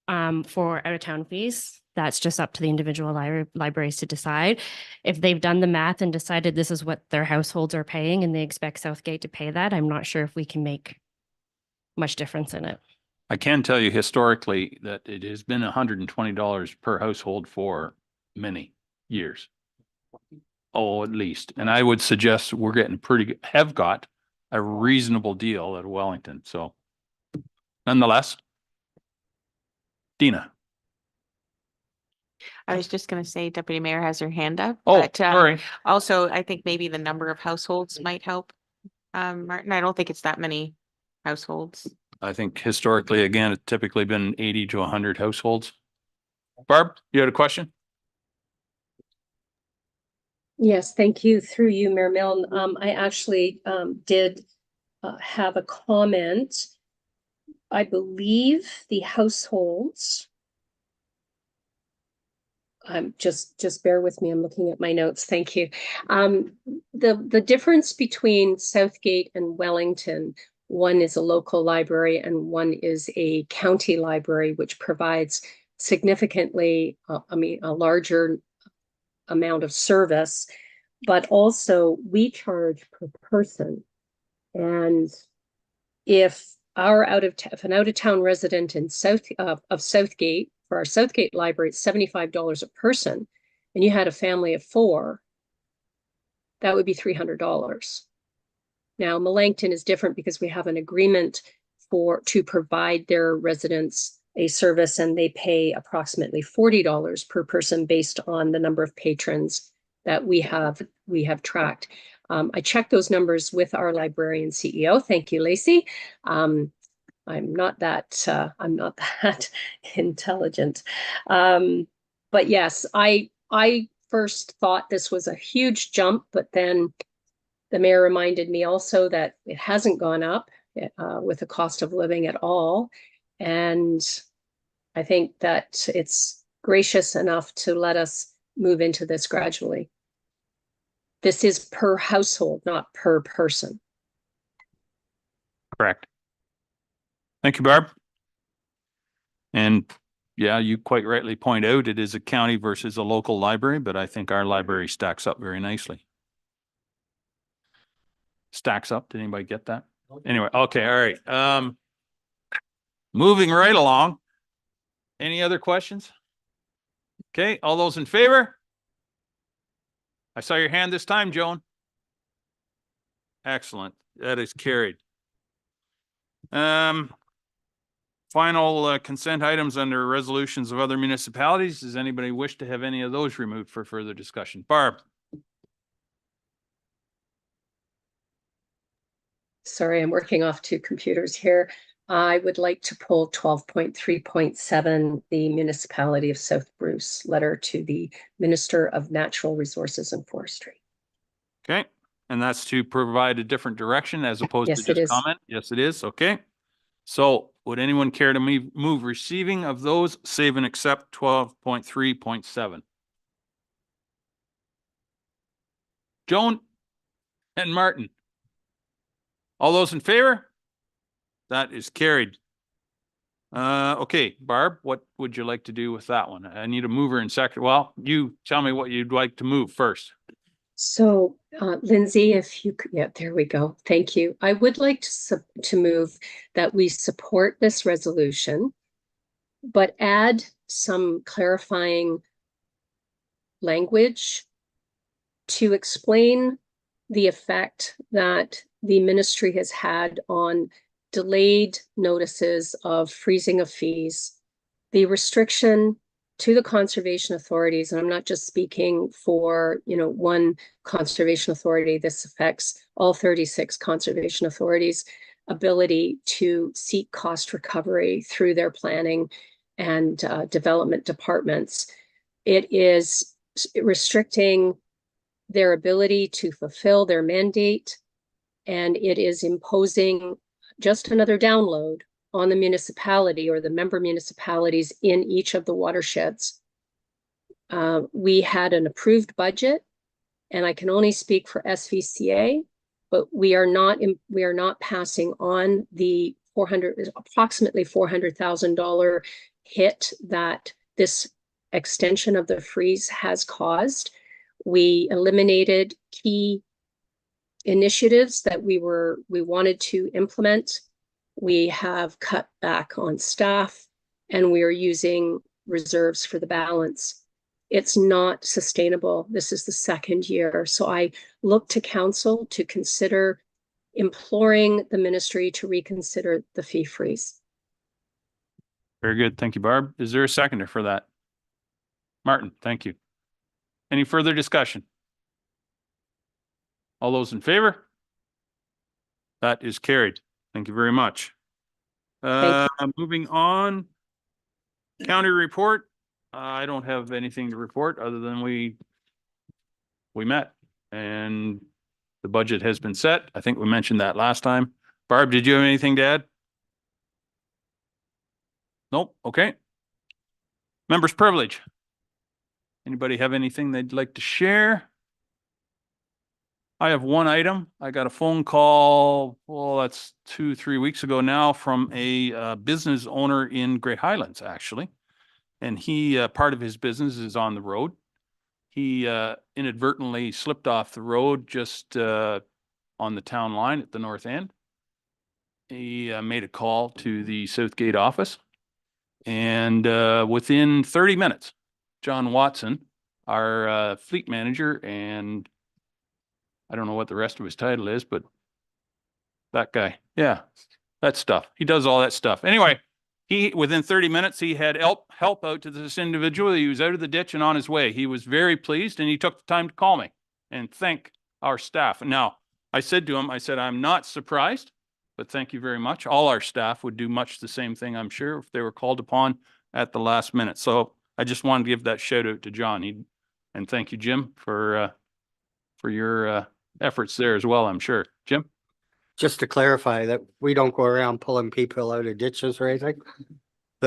for out-of-town fees. That's just up to the individual libraries to decide. If they've done the math and decided this is what their households are paying and they expect Southgate to pay that, I'm not sure if we can make much difference in it. I can tell you historically that it has been $120 per household for many years. Oh, at least. And I would suggest we're getting have got a reasonable deal at Wellington. So nonetheless, Dina. I was just gonna say Deputy Mayor has her hand up. Oh, but, sorry. Also, I think maybe the number of households might help. Martin, I don't think it's that many households. I think historically, again, it's typically been 80 to 100 households. Barb, you had a question? Yes, thank you. Through you, Mayor Milne. I actually did have a comment. I believe the households. Just bear with me. I'm looking at my notes. Thank you. The difference between Southgate and Wellington, one is a local library and one is a county library, which provides significantly, a larger amount of service, but also we charge per person. And if an out-of-town resident in Southgate, for our Southgate library, it's $75 a person, and you had a family of 4, that would be $300. Now, Melanchthon is different because we have an agreement to provide their residents a service, and they pay approximately $40 per person based on the number of patrons that we have tracked. I checked those numbers with our librarian CEO. Thank you, Lacey. I'm not that intelligent. But yes, I first thought this was a huge jump, but then the mayor reminded me also that it hasn't gone up with the cost of living at all. And I think that it's gracious enough to let us move into this gradually. This is per household, not per person. Correct. Thank you, Barb. And yeah, you quite rightly point out it is a county versus a local library, but I think our library stacks up very nicely. Stacks up. Did anybody get that? Anyway, okay, all right. Moving right along. Any other questions? Okay, all those in favor? I saw your hand this time, Joan. Excellent. That is carried. Final consent items under resolutions of other municipalities. Does anybody wish to have any of those removed for further discussion? Barb? Sorry, I'm working off two computers here. I would like to pull 12.3.7, the municipality of South Bruce, letter to the Minister of Natural Resources and Forestry. Okay, and that's to provide a different direction as opposed Yes, to it just is. comment? Yes, it is. Okay. So would anyone care to move receiving of those, save and accept 12.3.7? Joan and Martin. All those in favor? That is carried. Okay, Barb, what would you like to do with that one? I need a mover and second. Well, you tell me what you'd like to move first. So, Lindsay, if you could, yeah, there we go. Thank you. I would like to move that we support this resolution, but add some clarifying language to explain the effect that the ministry has had on delayed notices of freezing of fees, the restriction to the conservation authorities, and I'm not just speaking for, one conservation authority, this affects all 36 conservation authorities' ability to seek cost recovery through their planning and development departments. It is restricting their ability to fulfill their mandate, and it is imposing just another download on the municipality or the member municipalities in each of the watersheds. We had an approved budget, and I can only speak for SVCA, but we are not passing on the approximately $400,000 hit that this extension of the freeze has caused. We eliminated key initiatives that we wanted to implement. We have cut back on staff, and we are using reserves for the balance. It's not sustainable. This is the second year. So I look to council to consider imploring the ministry to reconsider the fee freeze. Very good. Thank you, Barb. Is there a seconder for that? Martin, thank you. Any further discussion? All those in favor? That is carried. Thank you very much. Moving on. County report. I don't have anything to report other than we met and the budget has been set. I think we mentioned that last time. Barb, did you have anything to add? Nope. Okay. Members' privilege. Anybody have anything they'd like to share? I have one item. I got a phone call, well, that's 2-3 weeks ago now, from a business owner in Grey Highlands, actually. And he, part of his business is on the road. He inadvertently slipped off the road just on the town line at the north end. He made a call to the Southgate office. And within 30 minutes, John Watson, our fleet manager, and I don't know what the rest of his title is, but that guy, yeah, that stuff. He does all that stuff. Anyway, within 30 minutes, he had help out to this individual. He was out of the ditch and on his way. He was very pleased, and he took the time to call me and thank our staff. Now, I said to him, I'm not surprised, but thank you very much. All our staff would do much the same thing, I'm sure, if they were called upon at the last minute. So I just wanted to give that shout out to John. And thank you, Jim, for your efforts there as well, I'm sure. Jim? Just to clarify that we don't go around pulling people out of ditches or anything.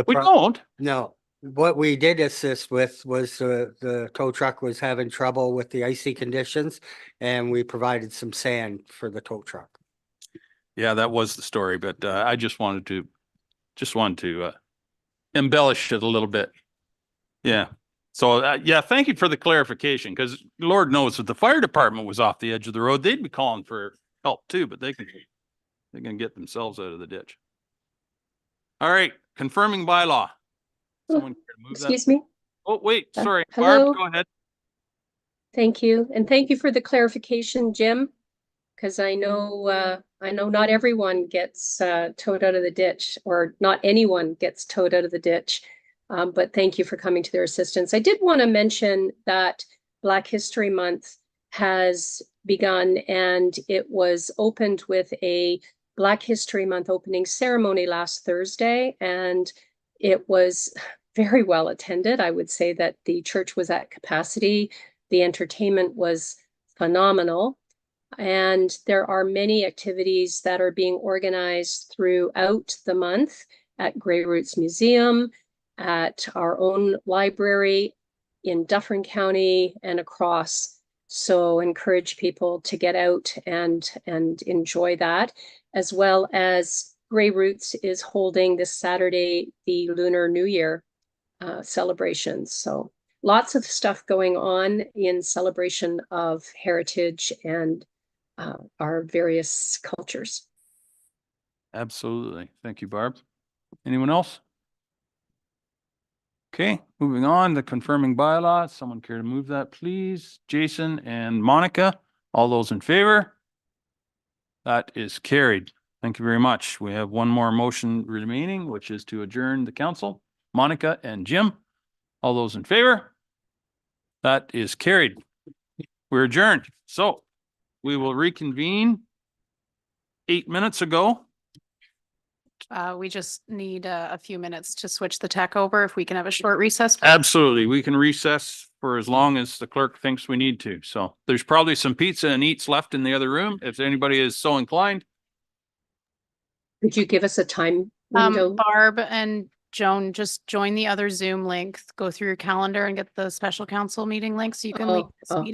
We don't. No, what we did assist with was the tow truck was having trouble with the icy conditions, and we provided some sand for the tow truck. Yeah, that was the story, but I just wanted to embellish it a little bit. Yeah. So, yeah, thank you for the clarification, because Lord knows if the fire department was off the edge of the road, they'd be calling for help too, but they can get themselves out of the ditch. All right, confirming bylaw. Someone care to move that? Excuse me? Oh, wait, sorry. hello? Barb, go ahead. Thank you. And thank you for the clarification, Jim. Because I know not everyone gets towed out of the ditch, or not anyone gets towed out of the ditch. But thank you for coming to their assistance. I did want to mention that Black History Month has begun, and it was opened with a Black History Month opening ceremony last Thursday, and it was very well attended. I would say that the church was at capacity. The entertainment was phenomenal. And there are many activities that are being organized throughout the month at Grey Roots Museum, at our own library in Dufferin County and across. So encourage people to get out and enjoy that, as well as Grey Roots is holding this Saturday the Lunar New Year celebrations. So lots of stuff going on in celebration of heritage and our various cultures. Absolutely. Thank you, Barb. Anyone else? Okay, moving on, the confirming bylaw. Someone care to move that, please? Jason and Monica, all those in favor? That is carried. Thank you very much. We have one more motion remaining, which is to adjourn the council. Monica and Jim, all those in favor? That is carried. We're adjourned. So we will reconvene 8 minutes ago. We just need a few minutes to switch the tech over. If we can have a short recess. Absolutely. We can recess for as long as the clerk thinks we need to. So there's probably some pizza and eats left in the other room if anybody is so inclined. Could you give us a time window? Barb and Joan, just join the other Zoom link, go through your calendar and get the special council meeting link so you can leave this meeting.